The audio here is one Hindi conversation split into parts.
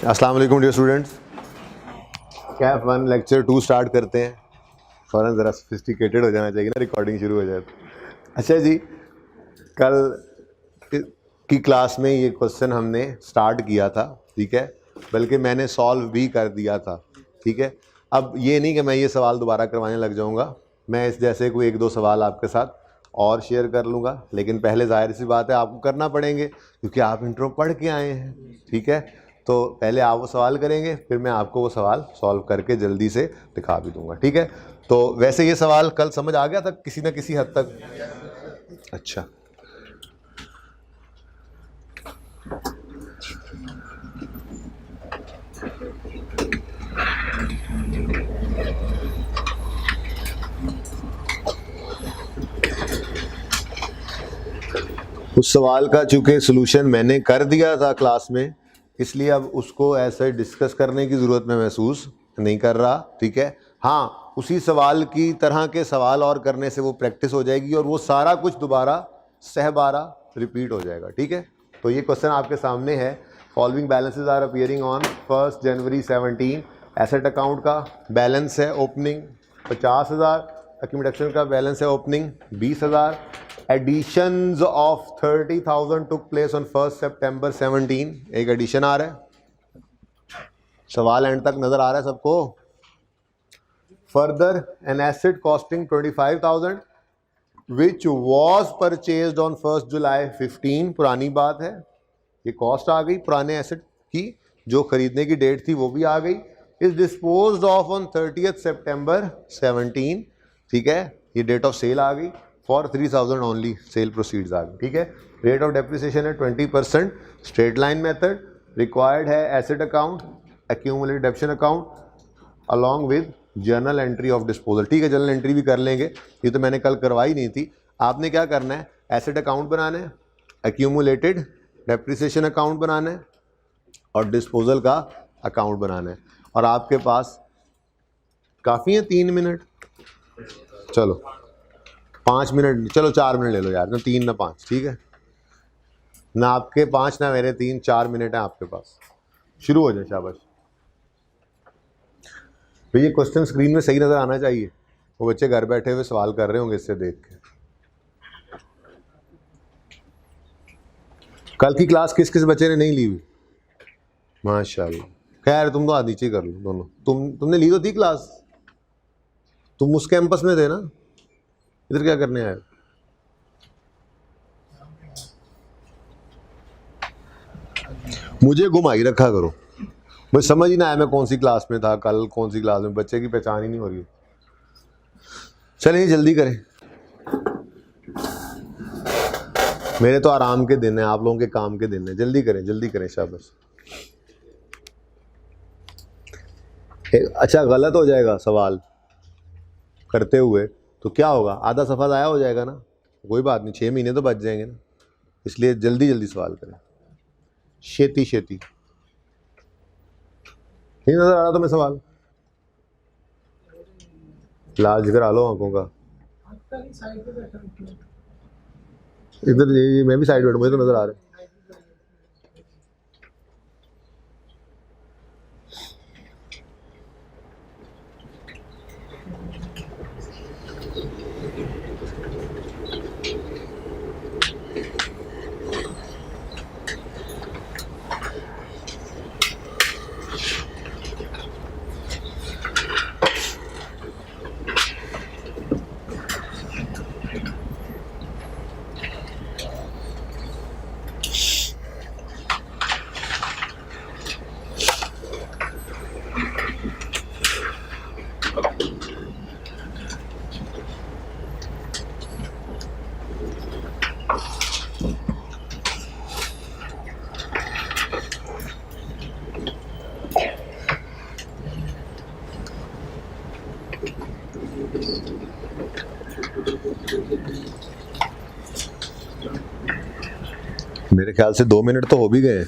अस्सलाम वालेकुम डियर स्टूडेंट्स। कैफ 1 लेक्चर 2 स्टार्ट करते हैं। फ़ौरन ज़रा सोफिस्टिकेटेड हो जाना चाहिए ना, रिकॉर्डिंग शुरू हो जाए तो। अच्छा जी, कल की क्लास में ये क्वेश्चन हमने स्टार्ट किया था, ठीक है, बल्कि मैंने सॉल्व भी कर दिया था, ठीक है। अब ये नहीं कि मैं ये सवाल दोबारा करवाने लग जाऊँगा, मैं इस जैसे कोई एक दो सवाल आपके साथ और शेयर कर लूँगा, लेकिन पहले जाहिर सी बात है आपको करना पड़ेंगे क्योंकि आप इंट्रो पढ़ के आए हैं, ठीक है। तो पहले आप वो सवाल करेंगे, फिर मैं आपको वो सवाल सॉल्व करके जल्दी से दिखा भी दूंगा, ठीक है। तो वैसे ये सवाल कल समझ आ गया था किसी न किसी हद तक? अच्छा, उस सवाल का चूंकि सोल्यूशन मैंने कर दिया था क्लास में, इसलिए अब उसको ऐसे डिस्कस करने की ज़रूरत मैं महसूस नहीं कर रहा, ठीक है। हाँ, उसी सवाल की तरह के सवाल और करने से वो प्रैक्टिस हो जाएगी और वो सारा कुछ दोबारा सहबारा रिपीट हो जाएगा, ठीक है। तो ये क्वेश्चन आपके सामने है। Following balances are appearing on 1 January 17। Asset account का बैलेंस है ओपनिंग 50,000, अक्यूमुलेशन का बैलेंस है opening 20,000। Additions of 30,000 took place on 1 September 17। एक एडिशन आ रहा है, सवाल एंड तक नजर आ रहा है सबको? Further an asset costing 25,000 which was purchased on 1 जुलाई 15। पुरानी बात है, ये कॉस्ट आ गई पुराने एसेट की, जो खरीदने की डेट थी वो भी आ गई। Is disposed of on 30 September 17, ठीक है, ये डेट ऑफ सेल आ गई। फॉर 3,000 ओनली सेल प्रोसीड्स आ गई, ठीक है। रेट ऑफ डेप्रिसिएशन है 20%। स्ट्रेट लाइन मेथड रिक्वायर्ड है। Asset account, accumulated डेप्शन account along with journal entry of disposal, ठीक है। जर्नल एंट्री भी कर लेंगे, ये तो मैंने कल करवाई नहीं थी। आपने क्या करना है, एसेट अकाउंट बनाना है, एक्यूमुलेटेड डेप्रिसिएशन अकाउंट बनाना है और डिस्पोजल का अकाउंट बनाना है। और आपके पास काफ़ी है 3 मिनट, चलो 5 मिनट, चलो 4 मिनट ले लो यार, ना 3 ना 5, ठीक है। ना आपके 5 ना मेरे 3, 4 मिनट है आपके पास। शुरू हो जाए, शाबाश। भैया क्वेश्चन स्क्रीन में सही नज़र आना चाहिए, वो बच्चे घर बैठे हुए सवाल कर रहे होंगे इससे देख के। कल की क्लास किस किस बच्चे ने नहीं ली हुई? माशाल्लाह, खैर तुम तो नीचे कर लो दोनों। तुमने ली तो थी क्लास, तुम उस कैंपस में थे ना, इधर क्या करने आए? मुझे घुमाई रखा करो, मुझे समझ ही ना आया मैं कौन सी क्लास में था कल, कौन सी क्लास में, बच्चे की पहचान ही नहीं हो रही। चलिए जल्दी करें, मेरे तो आराम के दिन है, आप लोगों के काम के दिन है। जल्दी करें, जल्दी करें, शाबाश। अच्छा, गलत हो जाएगा सवाल करते हुए तो क्या होगा, आधा सफ़ा ज़ाया हो जाएगा ना। कोई बात नहीं, 6 महीने तो बच जाएंगे ना, इसलिए जल्दी जल्दी सवाल करें, शेती शेती। नहीं नजर आ रहा तुम्हें सवाल? इलाज करा लो आंखों का। इधर ये मैं भी साइड बैठूं, मुझे तो नजर आ रहा है। मेरे ख्याल से 2 मिनट तो हो भी गए।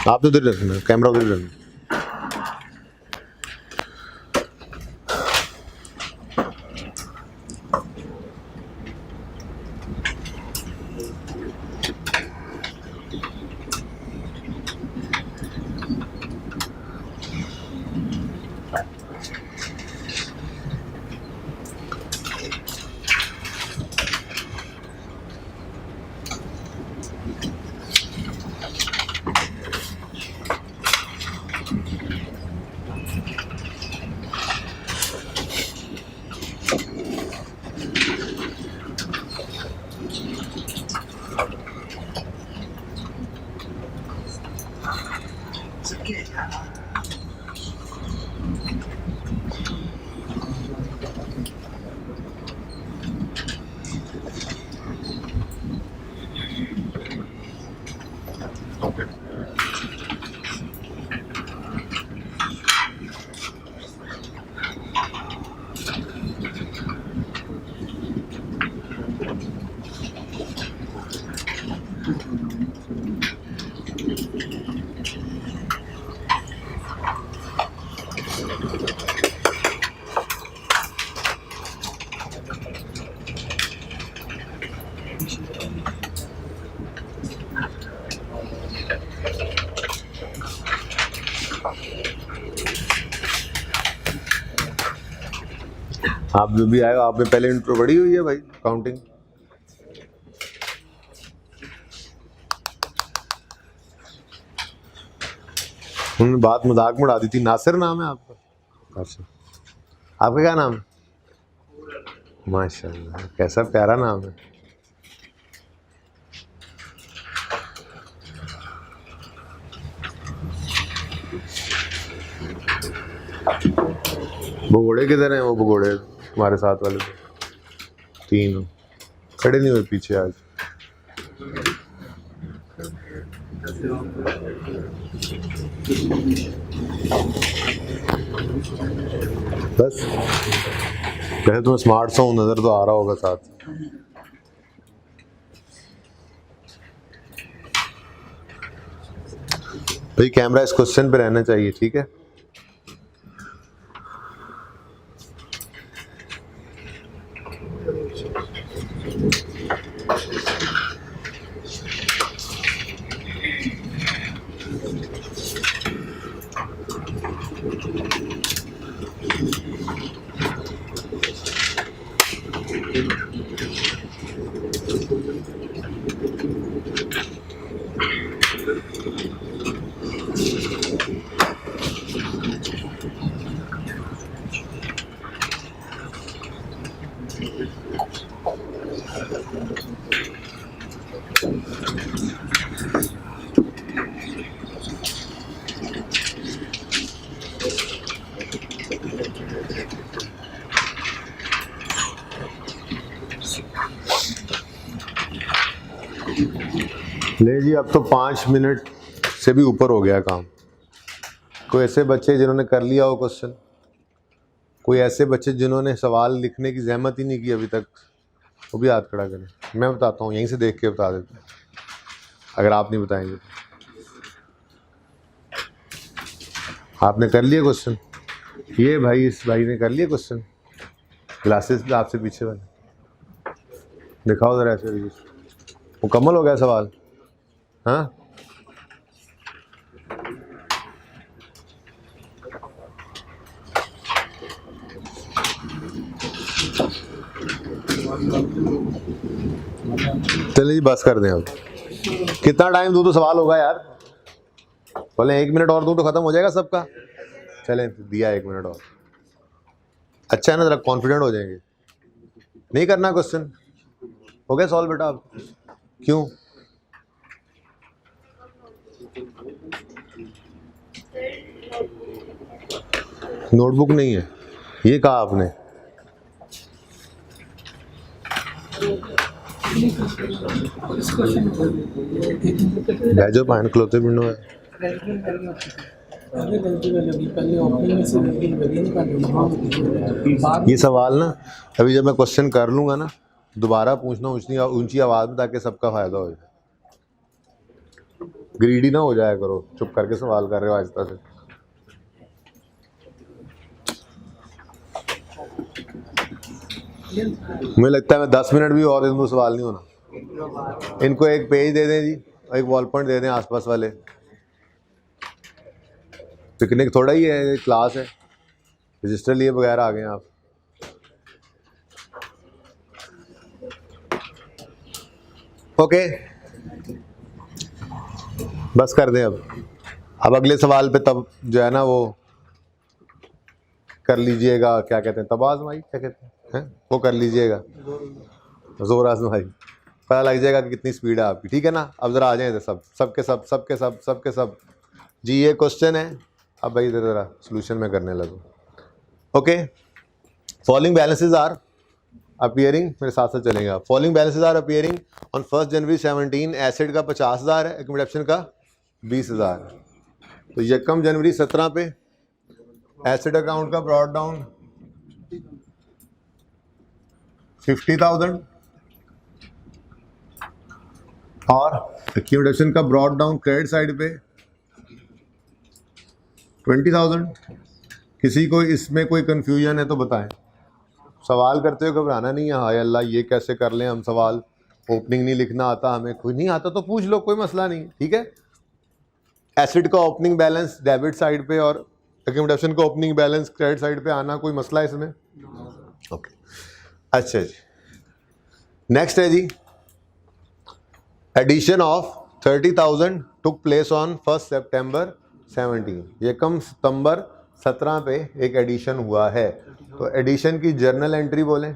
आप तो उधर रखना, कैमरा उधर रखना। आप जो भी आए हो, आपने पहले इंट्रो पढ़ी हुई है भाई काउंटिंग? उन्होंने बात मजाक में उड़ा दी थी। नासिर नाम है आपका? अच्छा, आपका क्या नाम है? माशाल्लाह, कैसा प्यारा नाम है। भगोड़े किधर हैं? वो भगोड़े हमारे साथ वाले तीन खड़े नहीं हुए पीछे आज। बस पहले तुम्हें स्मार्ट सा नजर तो आ रहा होगा साथ। भाई कैमरा इस क्वेश्चन पे रहना चाहिए, ठीक है? ले जी, अब तो 5 मिनट से भी ऊपर हो गया काम। कोई ऐसे बच्चे जिन्होंने कर लिया हो क्वेश्चन, कोई ऐसे बच्चे जिन्होंने सवाल लिखने की जहमत ही नहीं की अभी तक, वो भी हाथ खड़ा करें। मैं बताता हूँ, यहीं से देख के बता देता हूँ, अगर आप नहीं बताएंगे। आपने कर लिया क्वेश्चन? ये भाई, इस भाई ने कर लिया क्वेश्चन। ग्लासेस आपसे पीछे वाले दिखाओ जरा, ऐसे मुकम्मल हो गया सवाल? हाँ, चलिए जी, बस कर दें अब। कितना टाइम दूँ तो सवाल होगा यार? बोले 1 मिनट और दूँ तो खत्म हो जाएगा सबका। चलें, दिया 1 मिनट और। अच्छा है ना, जरा कॉन्फिडेंट हो जाएंगे। नहीं करना क्वेश्चन? हो गया सॉल्व बेटा अब? क्यों? नोटबुक नहीं है, ये कहा आपने? बैजो पाइन क्लोते बिनो है। ये सवाल ना अभी जब मैं क्वेश्चन कर लूंगा ना, दोबारा पूछना ऊंची आवाज में, ताकि सबका फायदा हो जाए। ग्रीडी ना हो जाया करो, चुप करके सवाल कर रहे हो आहिस्ता से। मुझे लगता है मैं 10 मिनट भी और दूँ सवाल नहीं होना। इनको एक पेज दे दें जी, एक वॉल पॉइंट दे दें आसपास वाले। पिकनिक थोड़ा ही है, क्लास है। रजिस्टर लिए बगैर आ गए आप। ओके, बस कर दें अब अगले सवाल पे तब जो है ना वो कर लीजिएगा। क्या कहते हैं, तब आजमाई, क्या कहते हैं, वो कर लीजिएगा, जोर आजमाई। पता लग जाएगा कि कितनी स्पीड है आपकी, ठीक है ना? अब जरा आ जाए सबके सब जी। ये क्वेश्चन है, अब भाई इधर जरा सोल्यूशन में करने लगो। Okay, following balances are appearing, मेरे साथ साथ चलेंगे आप। Following balances are appearing on 1 January 17। Asset का 50,000 है, एकोमोडेशन का 20,000। तो यकम जनवरी 17 पे एसिड अकाउंट का ब्रॉड डाउन 50,000 और एक्यूमुलेशन का ब्रॉड डाउन क्रेडिट साइड पे 20,000। किसी को इसमें कोई कंफ्यूजन है तो बताएं, सवाल करते हुए घबराना नहीं है। हाय अल्लाह ये कैसे कर लें हम, सवाल ओपनिंग नहीं लिखना आता हमें, कोई नहीं आता तो पूछ लो, कोई मसला नहीं, ठीक है। एसिड का ओपनिंग बैलेंस डेबिट साइड पे और एक्यूमुलेशन का ओपनिंग बैलेंस क्रेडिट साइड पे आना, कोई मसला है इसमें? ओके अच्छा जी, नेक्स्ट है जी, addition of 30,000 took place on 1 September 17। ये कम सितंबर 17 पे एक एडिशन हुआ है, तो एडिशन की जर्नल एंट्री बोलें।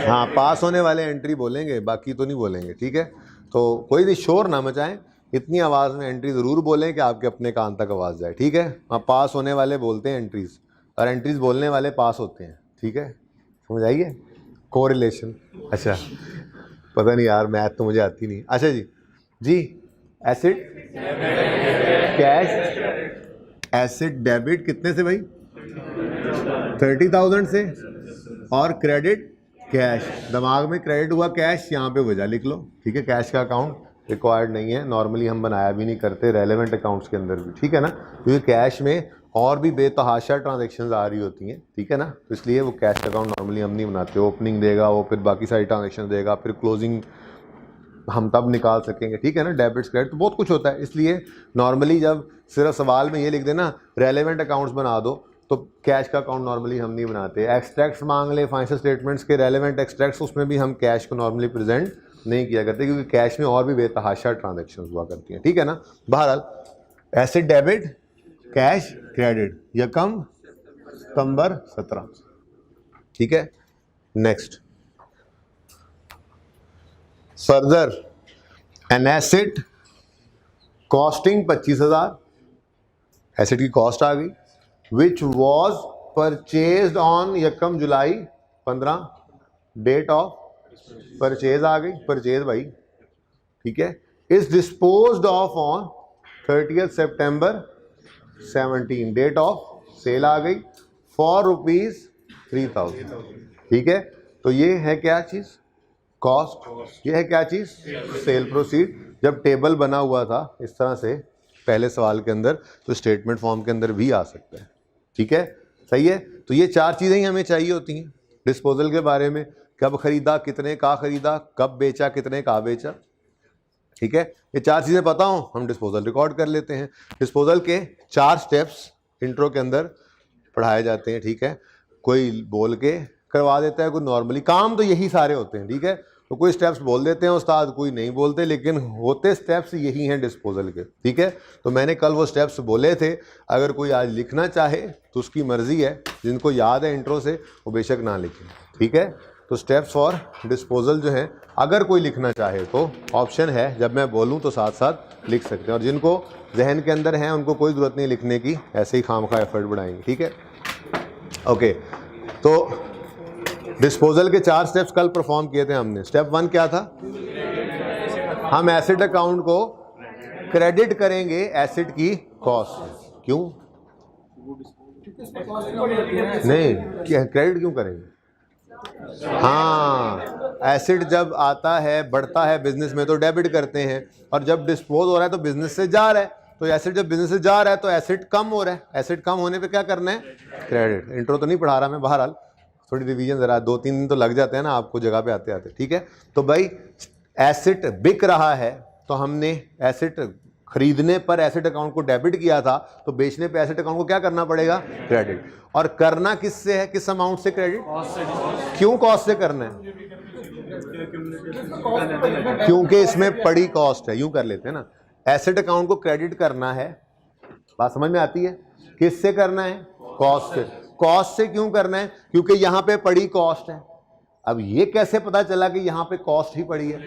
हाँ, पास होने वाले एंट्री बोलेंगे, बाकी तो नहीं बोलेंगे, ठीक है। तो कोई भी शोर ना मचाएं, इतनी आवाज़ में एंट्री ज़रूर बोलें कि आपके अपने कान तक आवाज़ जाए, ठीक है। हाँ, पास होने वाले बोलते हैं एंट्रीज, और एंट्रीज बोलने वाले पास होते हैं, ठीक है, समझ आइए कोरिलेशन। अच्छा, पता नहीं यार, मैथ तो मुझे आती नहीं। अच्छा जी एसिड कैश, एसिड डेबिट कितने से भाई? 30,000 से, और क्रेडिट कैश। दिमाग में क्रेडिट हुआ कैश, यहाँ पे वजह लिख लो, ठीक है। कैश का अकाउंट रिक्वायर्ड नहीं है, नॉर्मली हम बनाया भी नहीं करते रेलेवेंट अकाउंट्स के अंदर भी, ठीक है ना, क्योंकि कैश में और भी बेतहाशा ट्रांजैक्शंस आ रही होती हैं, ठीक है ना, तो इसलिए वो कैश अकाउंट नॉर्मली हम नहीं बनाते। ओपनिंग देगा वो, फिर बाकी सारी ट्रांजैक्शन देगा, फिर क्लोजिंग हम तब निकाल सकेंगे, ठीक है ना। डेबिट्स क्रेडिट तो बहुत कुछ होता है, इसलिए नॉर्मली जब सिर्फ सवाल में ये लिख देना रेलेवेंट अकाउंट्स बना दो, तो कैश का अकाउंट नॉर्मली हम नहीं बनाते। एक्सट्रैक्ट्स मांग ले फाइनेंशियल स्टेटमेंट्स के रेलेवेंट एक्सट्रैक्ट्स, उसमें भी हम कैश को नॉर्मली प्रेजेंट नहीं किया करते, क्योंकि कैश में और भी बेतहाशा ट्रांजैक्शंस हुआ करती हैं, ठीक है ना। बहरहाल एसिड डेबिट कैश क्रेडिट यकम सितंबर 17, ठीक है। Next, further an acid costing 25,000, acid की कॉस्ट आ गई, विच वॉज परचेज्ड ऑन यकम जुलाई 15, डेट ऑफ परचेज आ गई, परचेज भाई, ठीक है। Is disposed of on 30 September 17, date of sale आ गई, फॉर ₹3,000, ठीक है। तो ये है क्या चीज़? कॉस्ट। ये है क्या चीज़? Sale proceed. जब टेबल बना हुआ था इस तरह से पहले सवाल के अंदर, तो स्टेटमेंट फॉर्म के अंदर भी आ सकता है, ठीक है, सही है। तो ये चार चीज़ें ही हमें चाहिए होती हैं डिस्पोजल के बारे में, कब खरीदा, कितने का खरीदा, कब बेचा, कितने का बेचा, ठीक है। ये चार चीज़ें पता हो, हम डिस्पोजल रिकॉर्ड कर लेते हैं। डिस्पोजल के 4 स्टेप्स इंट्रो के अंदर पढ़ाए जाते हैं, ठीक है। कोई बोल के करवा देता है, कोई नॉर्मली, काम तो यही सारे होते हैं, ठीक है। तो कोई स्टेप्स बोल देते हैं उस्ताद, कोई नहीं बोलते, लेकिन होते स्टेप्स यही हैं डिस्पोजल के, ठीक है। तो मैंने कल वो स्टेप्स बोले थे, अगर कोई आज लिखना चाहे तो उसकी मर्जी है, जिनको याद है इंट्रो से वो बेशक ना लिखें, ठीक है। तो स्टेप्स फॉर डिस्पोजल जो है, अगर कोई लिखना चाहे तो ऑप्शन है, जब मैं बोलूँ तो साथ साथ लिख सकते हैं, और जिनको जहन के अंदर हैं उनको कोई ज़रूरत नहीं लिखने की, ऐसे ही खामखा एफर्ट बढ़ाएंगे, ठीक है। ओके, तो डिस्पोजल के 4 स्टेप्स कल परफॉर्म किए थे हमने। स्टेप 1 क्या था? हम एसिड अकाउंट को क्रेडिट करेंगे एसिड की कॉस्ट। क्यों नहीं, क्रेडिट क्यों करेंगे? हाँ, एसिड जब आता है, बढ़ता है बिजनेस में तो डेबिट करते हैं, और जब डिस्पोज हो रहा है तो बिजनेस से जा रहा है, तो एसिड जब बिजनेस से जा रहा है तो एसिड कम हो रहा है, एसिड कम होने पे क्या करना है? क्रेडिट। इंट्रो तो नहीं पढ़ा रहा मैं, बहरहाल थोड़ी रिवीजन ज़रा 2-3 दिन तो लग जाते हैं ना आपको जगह पे आते आते, ठीक है। तो भाई एसिड बिक रहा है, तो हमने एसिड खरीदने पर एसिड अकाउंट को डेबिट किया था, तो बेचने पे एसिड अकाउंट को क्या करना पड़ेगा? क्रेडिट। और करना किससे है, किस अमाउंट से क्रेडिट? क्यों कॉस्ट से करना है? क्योंकि इसमें पड़ी कॉस्ट है, यूं कर लेते हैं ना, एसिड अकाउंट को क्रेडिट करना है, बात समझ में आती है? किससे करना है? कॉस्ट से। कॉस्ट से क्यों करना है? क्योंकि यहां पे पड़ी कॉस्ट है। अब ये कैसे पता चला कि यहां पे कॉस्ट ही पड़ी है?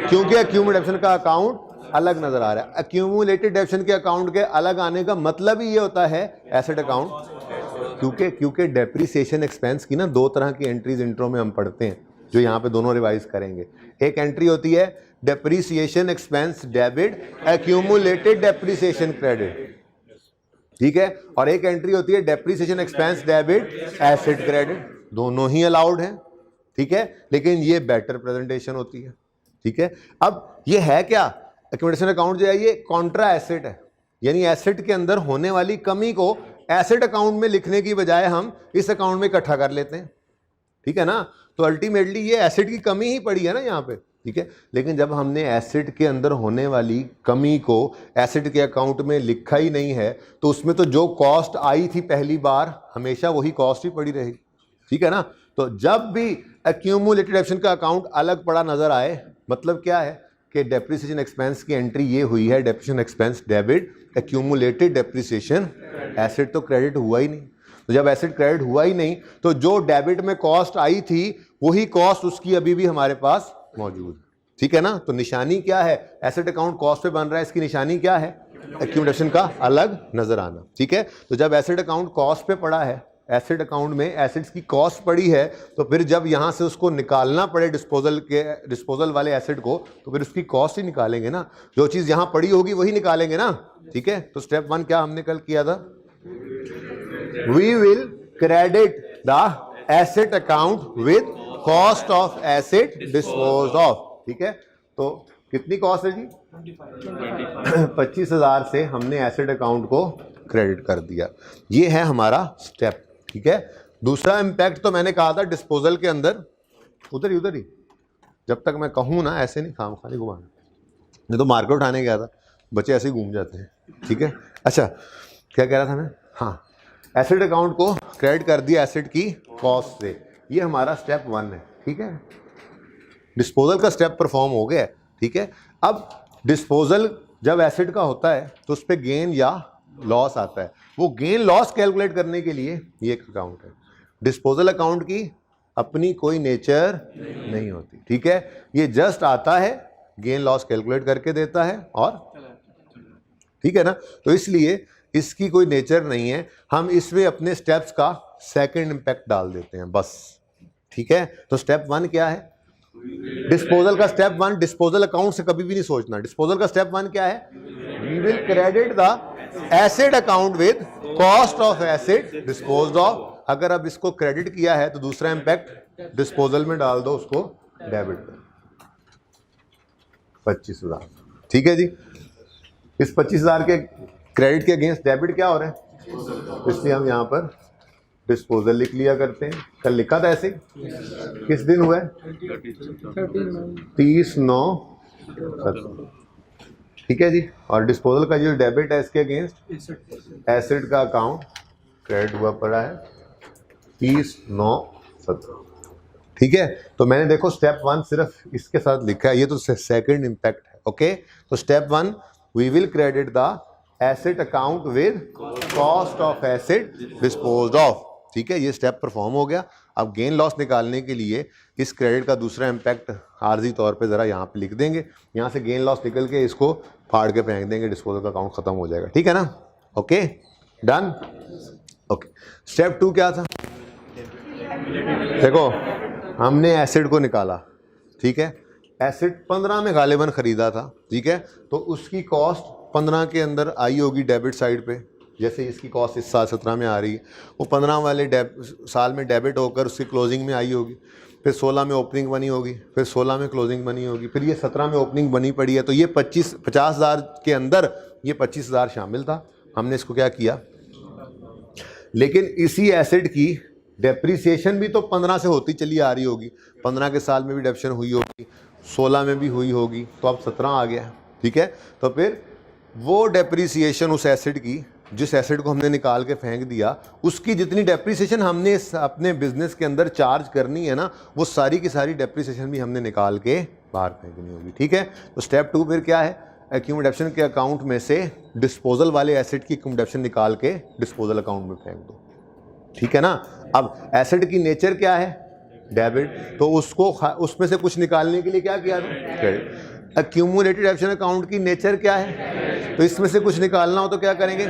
क्योंकि एक्यूमुलेशन का अकाउंट अलग नजर आ रहा है। एक्यूमुलेटेड डेबिशन के अकाउंट के अलग आने का मतलब ही ये होता है एसिड अकाउंट, क्योंकि डेप्रिसिएशन एक्सपेंस की ना 2 तरह की एंट्रीज इंट्रो में हम पढ़ते हैं, जो यहाँ पे दोनों रिवाइज करेंगे। एक एंट्री होती है depreciation expense debit, accumulated depreciation credit, ठीक है, और एक एंट्री होती है depreciation expense debit acid credit. दोनों ही अलाउड हैं, ठीक है, लेकिन ये बेटर प्रेजेंटेशन होती है, ठीक है। अब ये है क्या, एक्यूमुलेशन अकाउंट जो है ये कॉन्ट्रा एसेट है, यानी एसेट के अंदर होने वाली कमी को एसेट अकाउंट में लिखने की बजाय हम इस अकाउंट में इकट्ठा कर लेते हैं, ठीक है ना। तो अल्टीमेटली ये एसेट की कमी ही पड़ी है ना यहाँ पे, ठीक है। लेकिन जब हमने एसेट के अंदर होने वाली कमी को एसेट के अकाउंट में लिखा ही नहीं है, तो उसमें तो जो कॉस्ट आई थी पहली बार हमेशा वही कॉस्ट ही पड़ी रहेगी, ठीक है ना। तो जब भी एक्यूमुलेटेड एक्शन का अकाउंट अलग पड़ा नजर आए, मतलब क्या है कि डेप्रिसिएशन एक्सपेंस की एंट्री ये हुई है, depreciation expense debit, accumulated depreciation asset तो क्रेडिट हुआ ही नहीं। तो जब एसेट क्रेडिट हुआ ही नहीं तो जो डेबिट में कॉस्ट आई थी वही कॉस्ट उसकी अभी भी हमारे पास मौजूद है, ठीक है ना। तो निशानी क्या है, एसेट अकाउंट कॉस्ट पे बन रहा है, इसकी निशानी क्या है, एक्यूमुलेशन का अलग नजर आना, ठीक है। तो जब एसेट अकाउंट कॉस्ट पे पड़ा है, एसेट अकाउंट में एसेट्स की कॉस्ट पड़ी है, तो फिर जब यहां से उसको निकालना पड़े डिस्पोजल वाले एसेट को, तो फिर उसकी कॉस्ट ही निकालेंगे ना, जो चीज यहां पड़ी होगी वही निकालेंगे ना, ठीक है। तो स्टेप 1 क्या हमने कल किया था, we will credit the asset account with cost of asset dispose of, ठीक है। तो कितनी कॉस्ट है जी, 25,000 से हमने एसेट अकाउंट को क्रेडिट कर दिया, ये है हमारा स्टेप, ठीक है। दूसरा इंपैक्ट तो मैंने कहा था डिस्पोजल के अंदर, उधर ही जब तक मैं कहूँ ना ऐसे नहीं काम खाली घुमाना, नहीं तो मार्केट उठाने गया था, बच्चे ऐसे ही घूम जाते हैं, ठीक है। अच्छा क्या कह रहा था मैं, हाँ, एसेट अकाउंट को क्रेडिट कर दिया एसेट की कॉस्ट से, ये हमारा स्टेप 1 है, ठीक है। डिस्पोजल का स्टेप परफॉर्म हो गया, ठीक है। अब डिस्पोजल जब एसेट का होता है तो उस पर गेन या लॉस आता है, वो गेन लॉस कैलकुलेट करने के लिए ये एक अकाउंट है। डिस्पोजल अकाउंट की अपनी कोई नेचर नहीं होती, ठीक है। ये जस्ट आता है, गेन लॉस कैलकुलेट करके देता है और, ठीक है ना। तो इसलिए इसकी कोई नेचर नहीं है, हम इसमें अपने स्टेप्स का सेकंड इंपैक्ट डाल देते हैं बस, ठीक है। तो स्टेप 1 क्या है, डिस्पोजल का स्टेप 1, डिस्पोजल अकाउंट से कभी भी नहीं सोचना। डिस्पोजल का स्टेप 1 क्या है, we will credit the asset account with cost of asset disposed of. अगर अब इसको क्रेडिट किया है तो दूसरा इंपैक्ट डिस्पोजल में डाल दो, उसको डेबिट कर 25,000, ठीक है जी। इस 25,000 के क्रेडिट के अगेंस्ट डेबिट क्या हो रहा है, इसलिए हम यहां पर डिस्पोजल लिख लिया करते हैं। कल लिखा था ऐसे, किस दिन हुआ है, 30/9/17, ठीक है जी। और डिस्पोजल का जो डेबिट है इसके अगेंस्ट एसेट का अकाउंट क्रेडिट हुआ पड़ा है 30/9/17, ठीक है। तो मैंने देखो स्टेप 1 सिर्फ इसके साथ लिखा है, ये तो सेकंड इंपैक्ट है, ओके। तो step 1 we will credit the asset account with cost of asset disposed of, ठीक है। ये स्टेप परफॉर्म हो गया। अब गेन लॉस निकालने के लिए इस क्रेडिट का दूसरा इंपैक्ट आर्जी तौर पे ज़रा यहाँ पे लिख देंगे, यहाँ से गेन लॉस निकल के इसको फाड़ के फेंक देंगे, डिस्पोजल का अकाउंट खत्म हो जाएगा, ठीक है ना, ओके डन, ओके। स्टेप 2 क्या था, देखो हमने एसेट को निकाला, ठीक है। एसेट 15 में गालिबन खरीदा था, ठीक है। तो उसकी कॉस्ट 15 के अंदर आई होगी डेबिट साइड पे, जैसे इसकी कॉस्ट इस साल 17 में आ रही है, वो 15 वाले साल में डेबिट होकर उसकी क्लोजिंग में आई होगी, फिर 16 में ओपनिंग बनी होगी, फिर 16 में क्लोजिंग बनी होगी, फिर ये 17 में ओपनिंग बनी पड़ी है। तो ये 50,000 के अंदर ये 25,000 शामिल था, हमने इसको क्या किया, लेकिन इसी एसेट की डेप्रीसिएशन भी तो 15 से होती चली आ रही होगी, 15 के साल में भी डेप्शन हुई होगी, 16 में भी हुई होगी, तो अब 17 आ गया, ठीक है। तो फिर वो डेप्रीसिएशन उस एसेट की, जिस एसेट को हमने निकाल के फेंक दिया, उसकी जितनी डेप्रीसिएशन हमने अपने बिजनेस के अंदर चार्ज करनी है ना, वो सारी की सारी डेप्रीसिएशन भी हमने निकाल के बाहर फेंकनी होगी, ठीक है। तो स्टेप 2 फिर क्या है, एक्यूमुलेशन के अकाउंट में से डिस्पोजल वाले एसेट की एक्यूमुलेशन निकाल के डिस्पोजल अकाउंट में फेंक दो, ठीक है ना। अब एसेट की नेचर क्या है, डेबिट, तो उसको उसमें से कुछ निकालने के लिए क्या किया, क्रेडिट। एक्यूमुलेटेड एक्शन अकाउंट की नेचर क्या है, तो इसमें से कुछ निकालना हो तो क्या करेंगे,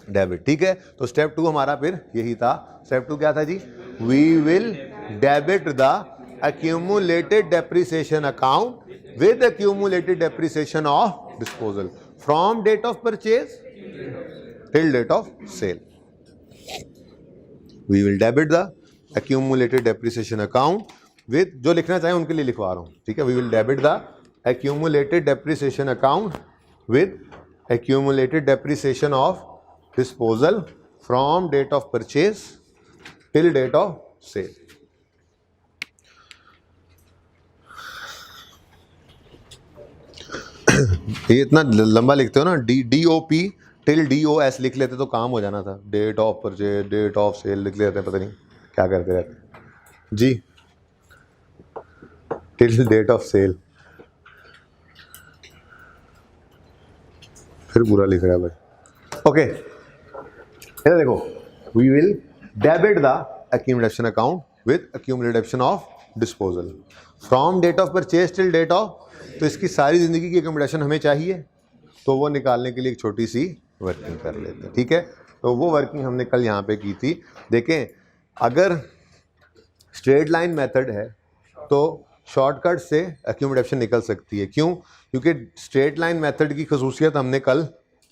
डेबिट, ठीक है। तो स्टेप 2 हमारा फिर यही था। स्टेप 2 क्या था जी, we will debit the accumulated depreciation account with accumulated depreciation of disposal from date of purchase till date of sale. We will debit the accumulated depreciation account with, जो लिखना चाहें उनके लिए लिखवा रहा हूँ, ठीक है। We will debit the accumulated depreciation account with accumulated depreciation of disposal from date of purchase till date of sale. ये इतना लंबा लिखते हो ना, DOP टिल DOS लिख लेते तो काम हो जाना था। Date of purchase, date of sale लिख लेते हैं, पता नहीं क्या करते रहते जी। टिल डेट ऑफ सेल फिर पूरा लिख रहा है भाई। ओके, इधर देखो, we will debit the accumulation account with accumulation of disposal from date of purchase till date of, तो इसकी सारी जिंदगी की accumulation हमें चाहिए, तो वो निकालने के लिए एक छोटी सी वर्किंग कर लेते हैं, ठीक है। तो वो वर्किंग हमने कल यहाँ पे की थी। देखें, अगर स्ट्रेट लाइन मेथड है तो शॉर्टकट से accumulation निकल सकती है। क्यों? क्योंकि स्ट्रेट लाइन मेथड की खसूसियत हमने कल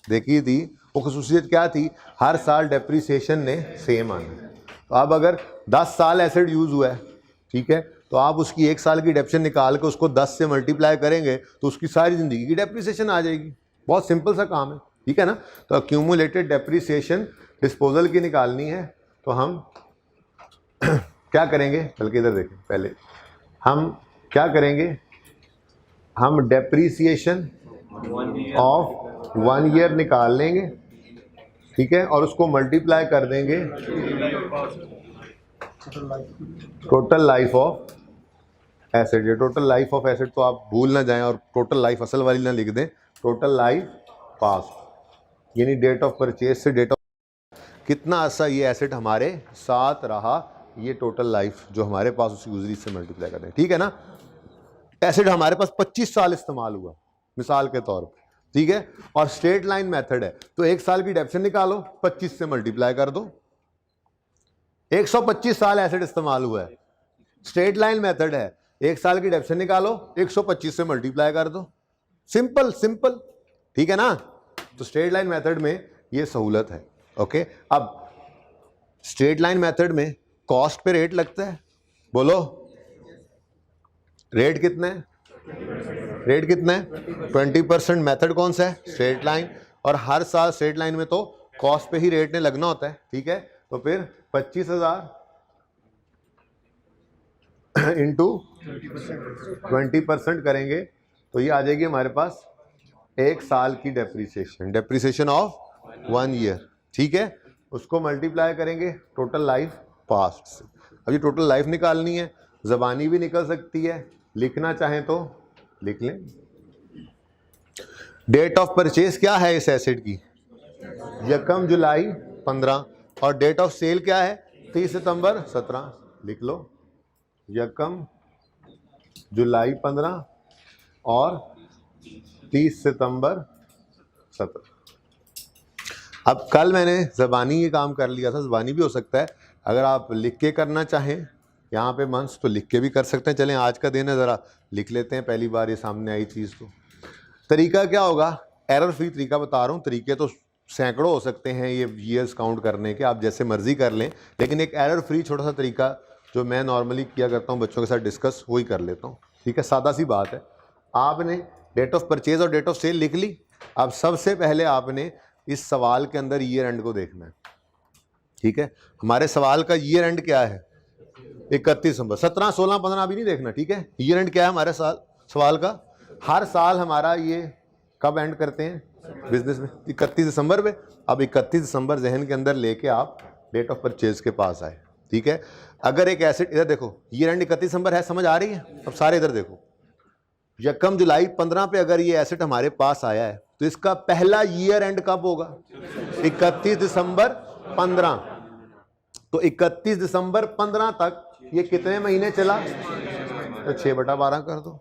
देखी थी। वो खसूसियत क्या थी? हर साल डेप्रीसिएशन ने सेम आना। तो अब अगर 10 साल एसेट यूज़ हुआ है, ठीक है, तो आप उसकी 1 साल की डेप्शन निकाल के उसको 10 से मल्टीप्लाई करेंगे तो उसकी सारी ज़िंदगी की डेप्रीसिएशन आ जाएगी। बहुत सिंपल सा काम है, ठीक है ना। तो अक्यूमुलेटेड डेप्रीसिएशन डिस्पोजल की निकालनी है, तो हम क्या करेंगे, बल्कि इधर देखें, पहले हम क्या करेंगे, हम डेप्रीसिएशन ऑफ 1 ईयर निकाल लेंगे, ठीक है, और उसको मल्टीप्लाई कर देंगे टोटल लाइफ ऑफ एसेट। ये टोटल लाइफ ऑफ एसेट तो आप भूल ना जाएं और टोटल लाइफ असल वाली ना लिख दें, टोटल लाइफ पास्ट, यानी डेट ऑफ परचेज से डेट ऑफ कितना अर्सा ये एसेट हमारे साथ रहा, ये टोटल लाइफ जो हमारे पास उसकी गुजरी से मल्टीप्लाई कर दें, ठीक है ना। एसेट हमारे पास 25 साल इस्तेमाल हुआ मिसाल के तौर पे, ठीक है, और स्ट्रेट लाइन मेथड है, तो 1 साल की डेप्शन निकालो, 25 से मल्टीप्लाई कर दो, 125 साल एसेट इस्तेमाल हुआ है। स्ट्रेट लाइन मेथड है, 1 साल की डेप्शन निकालो, 125 से मल्टीप्लाई कर दो, सिंपल सिंपल, ठीक है ना। तो स्ट्रेट लाइन मेथड में ये सहूलत है। ओके, अब स्ट्रेट लाइन मेथड में कॉस्ट पे रेट लगता है, बोलो रेट कितना है, रेट कितना है 20%। मेथड कौन सा है, स्ट्रेट लाइन, और हर साल स्ट्रेट लाइन में तो कॉस्ट पे ही रेट ने लगना होता है, ठीक है। तो फिर 25,000 इंटू 20% करेंगे तो ये आ जाएगी हमारे पास 1 साल की डेप्रीसिएशन, डेप्रीसिएशन ऑफ 1 ईयर, ठीक है। उसको मल्टीप्लाई करेंगे टोटल लाइफ पास्ट से। अब ये टोटल लाइफ निकालनी है, ज़बानी भी निकल सकती है, लिखना चाहें तो लिख लें। डेट ऑफ परचेज क्या है इस एसेट की, 1 जुलाई 15, और डेट ऑफ सेल क्या है 30 सितंबर 17, लिख लो 1 जुलाई 15 और 30 सितंबर 17। अब कल मैंने ज़बानी ये काम कर लिया था, ज़बानी भी हो सकता है, अगर आप लिख के करना चाहें यहाँ पे मंथ्स तो लिख के भी कर सकते हैं। चलें आज का दिन है, ज़रा लिख लेते हैं, पहली बार ये सामने आई चीज़। तो तरीका क्या होगा, एरर फ्री तरीका बता रहा हूँ, तरीके तो सैकड़ों हो सकते हैं ये ईयर्स काउंट करने के, आप जैसे मर्जी कर लें, लेकिन एक एरर फ्री छोटा सा तरीका जो मैं नॉर्मली किया करता हूँ बच्चों के साथ डिस्कस, वही कर लेता हूँ, ठीक है। सादा सी बात है, आपने डेट ऑफ परचेज और डेट ऑफ सेल लिख ली। अब सबसे पहले आपने इस सवाल के अंदर ईयर एंड को देखना है, ठीक है। हमारे सवाल का ईयर एंड क्या है 31 दिसंबर, 17, 16, 15 अभी नहीं देखना, ठीक है। ईयर एंड क्या है हमारे सवाल का, हर साल हमारा ये कब एंड करते हैं बिजनेस में, 31 दिसंबर पे। अब 31 दिसंबर जहन के अंदर लेके आप डेट ऑफ परचेज के पास आए, ठीक है। अगर एक एसेट, इधर देखो ईयर एंड 31 दिसंबर है, समझ आ रही है। अब सारे इधर देखो, 1 जुलाई 15 पे अगर ये एसेट हमारे पास आया है तो इसका पहला ईयर एंड कब होगा 31 दिसंबर 15। तो 31 दिसंबर 15 तक ये कितने महीने चला, तो 6/12 कर दो।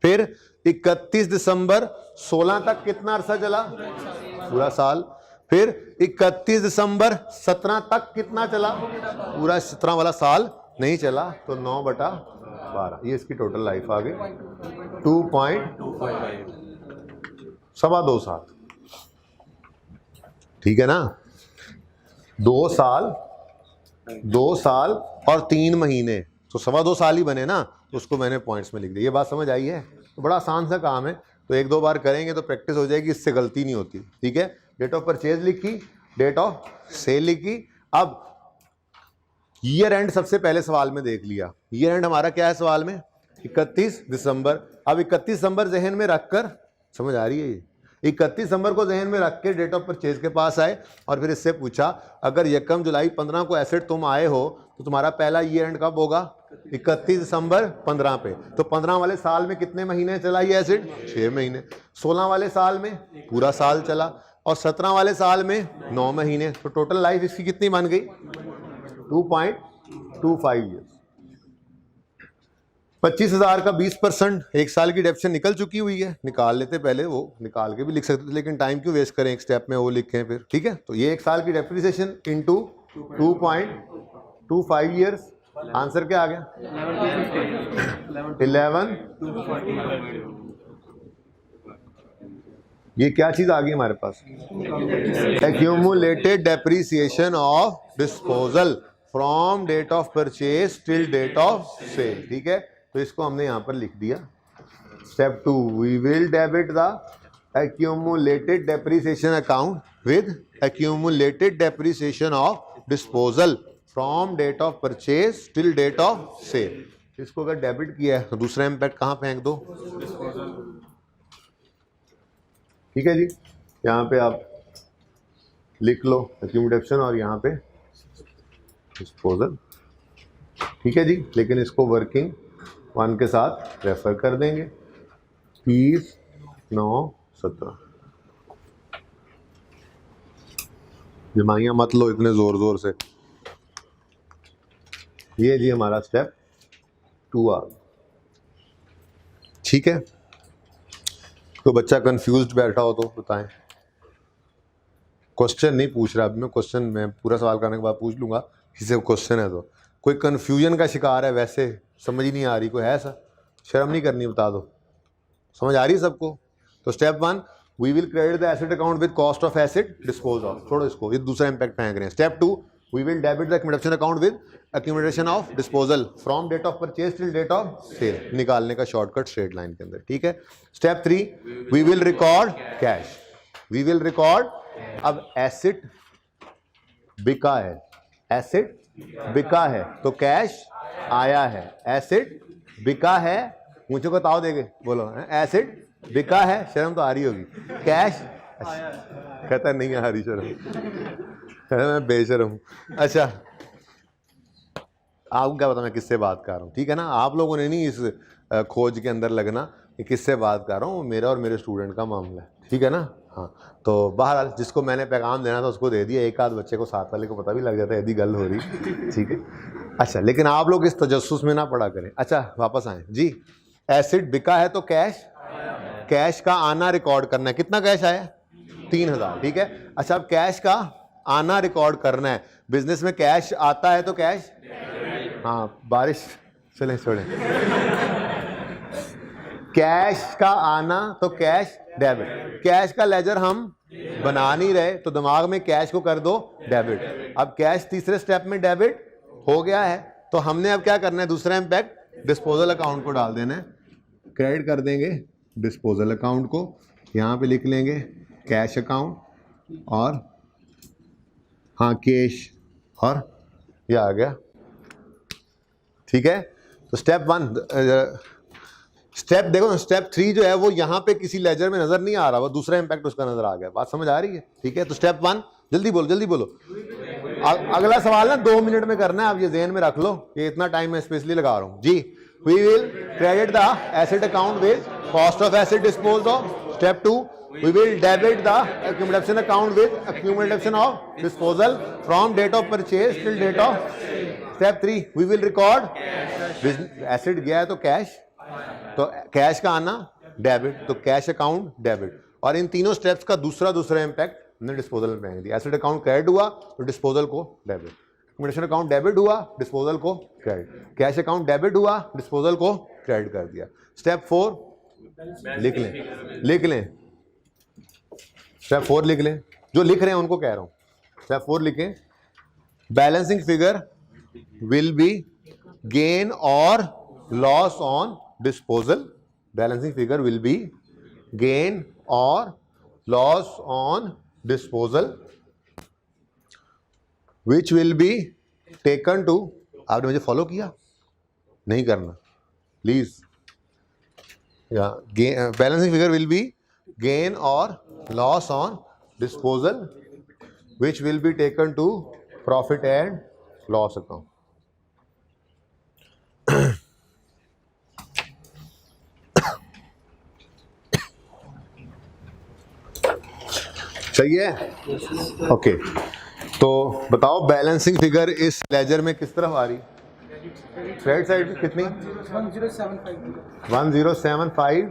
फिर 31 दिसंबर 16 तक कितना अरसा चला, पूरा साल। फिर 31 दिसंबर 17 तक कितना चला, पूरा 17 वाला साल नहीं चला, तो 9/12, ये इसकी टोटल लाइफ आ गई 2.25 साल, ठीक है ना। 2 साल और 3 महीने, तो 2.25 साल ही बने ना, तो उसको मैंने पॉइंट्स में लिख दिया। ये बात समझ आई है? तो बड़ा आसान सा काम है, तो 1-2 बार करेंगे तो प्रैक्टिस हो जाएगी, इससे गलती नहीं होती। ठीक है, डेट ऑफ परचेज लिखी, डेट ऑफ सेल लिखी। अब ईयर एंड सबसे पहले सवाल में देख लिया। ईयर एंड हमारा क्या है सवाल में? 31 दिसंबर। अब 31 दिसंबर जहन में रखकर, समझ आ रही है ये? 31 दिसंबर को जहन में रख के डेट ऑफ परचेज के पास आए और फिर इससे पूछा अगर 1 जुलाई 15 को एसेट तुम आए हो तो तुम्हारा पहला ईयर एंड कब होगा? 31 दिसंबर 15 पे। तो 15 वाले साल में कितने महीने चला ये एसेट? 6 महीने। 16 वाले साल में पूरा साल चला और 17 वाले साल में 9 महीने। तो टोटल लाइफ इसकी कितनी बन गई? 2.25 ईयर्स। 25,000 का 20%, 1 साल की डेप्शन निकल चुकी हुई है। निकाल लेते, पहले वो निकाल के भी लिख सकते थे, लेकिन टाइम क्यों वेस्ट करें, एक स्टेप में वो लिखें फिर। ठीक है, तो ये 1 साल की डेप्रिसिएशन इनटू 2.25 ईयर्स। आंसर क्या आ गया? 11। ये क्या चीज आ गई हमारे पास? Accumulated depreciation of disposal from date of purchase till date of sale. ठीक है, तो इसको हमने यहां पर लिख दिया। Step 2, we will debit the accumulated depreciation account with accumulated depreciation of disposal from date of purchase till date of sale. इसको अगर डेबिट किया है तो दूसरा इम्पैक्ट कहां फेंक दो? ठीक है जी, यहाँ पे आप लिख लो एक्यूमुलेशन और यहाँ पे डिस्पोजल। ठीक है जी, लेकिन इसको वर्किंग 1 के साथ रेफर कर देंगे। 30, 9, 17। जमाइयाँ मत लो इतने जोर जोर से। ये जी हमारा स्टेप 2 आ। ठीक है, तो बच्चा कंफ्यूज्ड बैठा हो तो बताएं। क्वेश्चन नहीं पूछ रहा अभी मैं, क्वेश्चन मैं पूरा सवाल करने के बाद पूछ लूंगा किसी को क्वेश्चन है तो। कोई कंफ्यूजन का शिकार है, वैसे समझ ही नहीं आ रही, कोई है ऐसा? शर्म नहीं करनी, बता दो। समझ आ रही है सबको? तो step 1, we will credit the asset account with cost of asset dispose of. छोड़ो इसको, ये दूसरा इंपैक्ट फेंक रहे हैं। Step 2, we will debit the accumulation account with accumulation of disposal from date of purchase till date of sale. निकालने का शॉर्टकट स्ट्रेट लाइन के अंदर। ठीक है, step 3, we will record cash. We will record, अब एसेट बिका है, एसेट बिका है तो कैश आया है। एसेट बिका है, मुझे को ताव देगे, बोलो एसेट बिका है, शर्म तो आ रही होगी। कैश कहता नहीं आ रही शर्म, मैं बेशर्म। अच्छा, आपको क्या पता मैं किससे बात कर रहा हूँ? ठीक है ना, आप लोगों ने नहीं इस खोज के अंदर लगना कि किससे बात कर रहा हूँ, मेरा और मेरे स्टूडेंट का मामला है। ठीक है ना? हाँ, तो बहरहाल जिसको मैंने पैगाम देना था उसको दे दिया। एक आध बच्चे को, साथ वाले को पता भी लग जाता है यदि गल हो रही। ठीक है, अच्छा, लेकिन आप लोग इस तजस्सुस में ना पड़ा करें। अच्छा, वापस आए जी। एसेट बिका है तो कैश, कैश का आना रिकॉर्ड करना है। कितना कैश आया? 3,000। ठीक है, अच्छा, अब कैश का आना रिकॉर्ड करना है। बिजनेस में कैश आता है तो कैश, हाँ बारिश, चले छोड़े, कैश का आना तो कैश डेबिट। कैश का लेजर हम बना नहीं रहे तो दिमाग में कैश को कर दो डेबिट। अब कैश तीसरे स्टेप में डेबिट हो गया है, तो हमने अब क्या करना है? दूसरा इम्पैक्ट डिस्पोजल अकाउंट को डाल देना है। क्रेडिट कर देंगे डिस्पोजल अकाउंट को, यहाँ पे लिख लेंगे कैश अकाउंट और हाँ कैश, और ये आ गया। ठीक है, तो स्टेप 1, स्टेप देखो, स्टेप 3 जो है वो यहाँ पे किसी लेजर में नजर नहीं आ रहा, वो दूसरा इम्पैक्ट उसका नजर आ गया। बात समझ आ रही है? ठीक है, तो स्टेप 1, जल्दी बोलो जल्दी बोलो। अगला सवाल ना 2 मिनट में करना है, आप ये ज़हन में रख लो, ये इतना टाइम मैं स्पेशली लगा रहा हूँ जी। We will credit the asset account with cost of asset dispose of. Step 2, we will debit the accumulation account with accumulation of disposal from date of purchase till date of. Step 3, we will record asset गया है तो कैश, तो कैश का आना डेबिट, तो कैश अकाउंट डेबिट। और इन तीनों स्टेप्स का दूसरा इम्पैक्ट हमने डिस्पोजल में फेंक दिया। एसेट अकाउंट क्रेडिट हुआ तो डिस्पोजल को डेबिट, एक्यूमुलेशन अकाउंट डेबिट हुआ डिस्पोजल को क्रेडिट, कैश अकाउंट डेबिट हुआ डिस्पोजल को क्रेडिट कर दिया। स्टेप 4 लिख लें, स्टेप 4 लिख लें, जो लिख रहे हैं उनको कह रहा हूं। स्टेप 4 लिखें, balancing figure will B gain or loss on disposal. Balancing figure will be gain or loss on disposal which will be taken to, आपने मुझे फॉलो किया? नहीं करना please. Balancing figure will be gain or loss on disposal which will be taken to profit and loss account. सही है? ओके, तो बताओ बैलेंसिंग फिगर इस लेजर में किस तरफ आ रही? क्रेडिट साइड कितनी? 1075.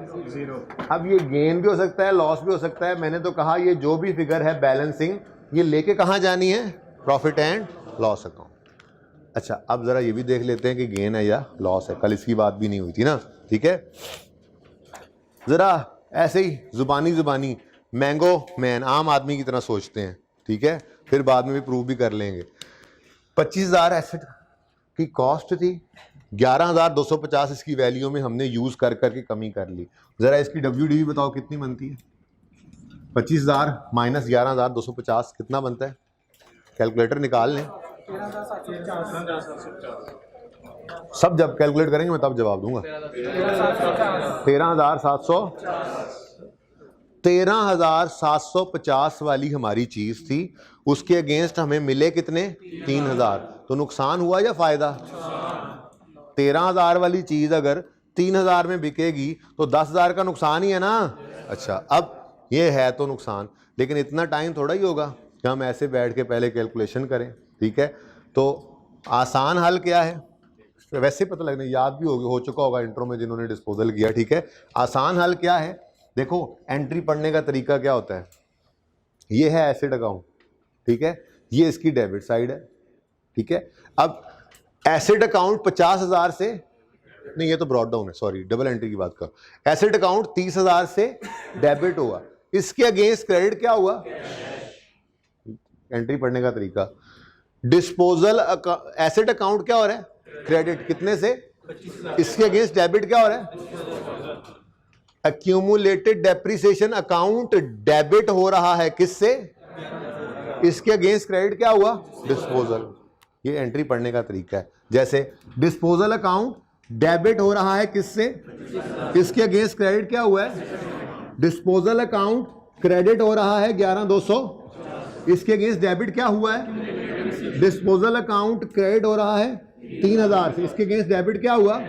अब ये गेन भी हो सकता है, लॉस भी हो सकता है. मैंने तो कहा ये जो भी फिगर है बैलेंसिंग, ये लेके कहाँ जानी है? Profit and loss account. अच्छा, अब जरा ये भी देख लेते हैं कि गेन है या लॉस है. कल इसकी बात भी नहीं हुई थी ना, ठीक है? जरा ऐसे ही जुबानी मैंगो मैन आम आदमी की तरह सोचते हैं, ठीक है? फिर बाद में भी प्रूव भी कर लेंगे. 25,000 एसेट की कॉस्ट थी, 11,250 इसकी वैल्यू में हमने यूज कर करके कमी कर ली. जरा इसकी WDV बताओ कितनी बनती है? 25,000 माइनस 11,250 कितना बनता है? कैलकुलेटर निकाल लें. सब जब कैलकुलेट करेंगे मैं तब जवाब दूंगा. 13,750 वाली हमारी चीज थी, उसके अगेंस्ट हमें मिले कितने? 3,000. तो नुकसान हुआ या फायदा? 13,000 वाली चीज अगर 3,000 में बिकेगी तो 10,000 का नुकसान ही है ना. अच्छा, अब ये है तो नुकसान, लेकिन इतना टाइम थोड़ा ही होगा कि हम ऐसे बैठ के पहले कैलकुलेशन करें, ठीक है? तो आसान हल क्या है? वैसे पता लगना, याद भी हो चुका होगा इंट्रो में जिन्होंने डिस्पोजल किया, ठीक है? आसान हल क्या है? देखो, एंट्री पढ़ने का तरीका क्या होता है? ये है एसेट अकाउंट, ठीक है? ये इसकी डेबिट साइड है, ठीक है? अब एसेट अकाउंट 50,000 से नहीं, ये तो ब्रॉड डाउन है, सॉरी, डबल एंट्री की बात कर. एसेट अकाउंट 30,000 से डेबिट हुआ, इसके अगेंस्ट क्रेडिट क्या हुआ? एंट्री पढ़ने का तरीका. डिस्पोजल एसेट अकाउंट क्या हो रहा है? क्रेडिट. कितने से? इसके अगेंस्ट डेबिट क्या हो रहा है? एक्यूमुलेटेड डेप्रिसिएशन अकाउंट डेबिट हो रहा है किससे? इसके अगेंस्ट क्रेडिट क्या हुआ? डिस्पोजल. ये एंट्री पढ़ने का तरीका है. जैसे डिस्पोजल अकाउंट डेबिट हो रहा है किससे? इसके अगेंस्ट क्रेडिट क्या हुआ है? डिस्पोजल अकाउंट क्रेडिट हो रहा है 11,200, इसके अगेंस्ट डेबिट क्या हुआ है? डिस्पोजल अकाउंट क्रेडिट हो रहा है 3,000 से, इसके अगेंस्ट डेबिट क्या हुआ?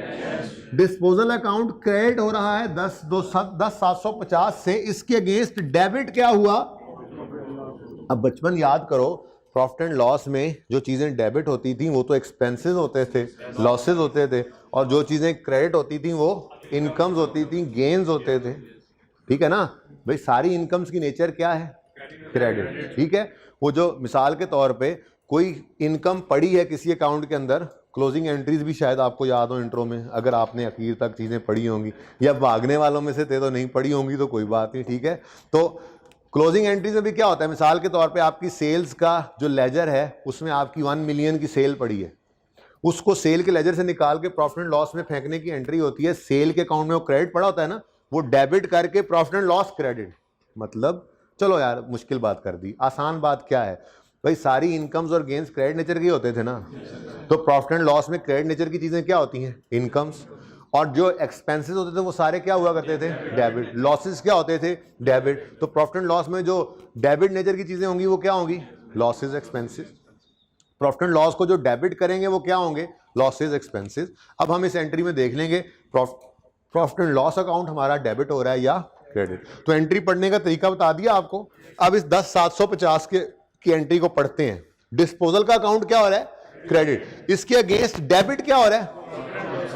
डिस्पोजल अकाउंट क्रेडिट हो रहा है 10,750 से, इसके अगेंस्ट डेबिट क्या हुआ? अब बचपन याद करो, प्रॉफिट एंड लॉस में जो चीजें डेबिट होती थी वो तो एक्सपेंसेस होते थे, लॉसेस होते थे, और जो चीजें क्रेडिट होती थी वो इनकम्स होती थी, गेन्स होते थे, ठीक है ना भाई? सारी इनकम्स की नेचर क्या है? क्रेडिट, ठीक है? वो जो मिसाल के तौर पे कोई इनकम पड़ी है किसी अकाउंट के अंदर, क्लोजिंग एंट्रीज भी शायद आपको याद हो इंट्रो में, अगर आपने आखिर तक चीज़ें पढ़ी होंगी, या भागने वालों में से थे तो नहीं पढ़ी होंगी तो कोई बात नहीं, ठीक है? तो क्लोजिंग एंट्रीज में भी क्या होता है? मिसाल के तौर पे आपकी सेल्स का जो लेजर है उसमें आपकी 1 मिलियन की सेल पड़ी है, उसको सेल के लेजर से निकाल के प्रॉफिट एंड लॉस में फेंकने की एंट्री होती है. सेल के अकाउंट में वो क्रेडिट पड़ा होता है ना, वो डेबिट करके प्रॉफिट एंड लॉस क्रेडिट. मतलब चलो यार मुश्किल बात कर दी, आसान बात क्या है भाई? सारी इनकम्स और गेन्स क्रेडिट नेचर के होते थे ना. तो प्रॉफिट एंड लॉस में क्रेडिट नेचर की चीजें क्या होती हैं? इनकम्स. और जो एक्सपेंसेस होते थे वो सारे क्या हुआ करते थे? डेबिट. लॉसेस क्या होते थे? डेबिट. तो प्रॉफिट एंड लॉस में जो डेबिट नेचर की चीजें होंगी वो क्या होंगी? Losses, expenses. Profit and loss को जो डेबिट करेंगे वो क्या होंगे? Losses, expenses. अब हम इस एंट्री में देख लेंगे प्रॉफिट एंड लॉस अकाउंट हमारा डेबिट हो रहा है या क्रेडिट. तो एंट्री पढ़ने का तरीका बता दिया आपको. अब इस 10,750 की एंट्री को पढ़ते हैं. डिस्पोजल का अकाउंट क्या हो रहा है? क्रेडिट. इसके अगेंस्ट डेबिट क्या हो रहा है?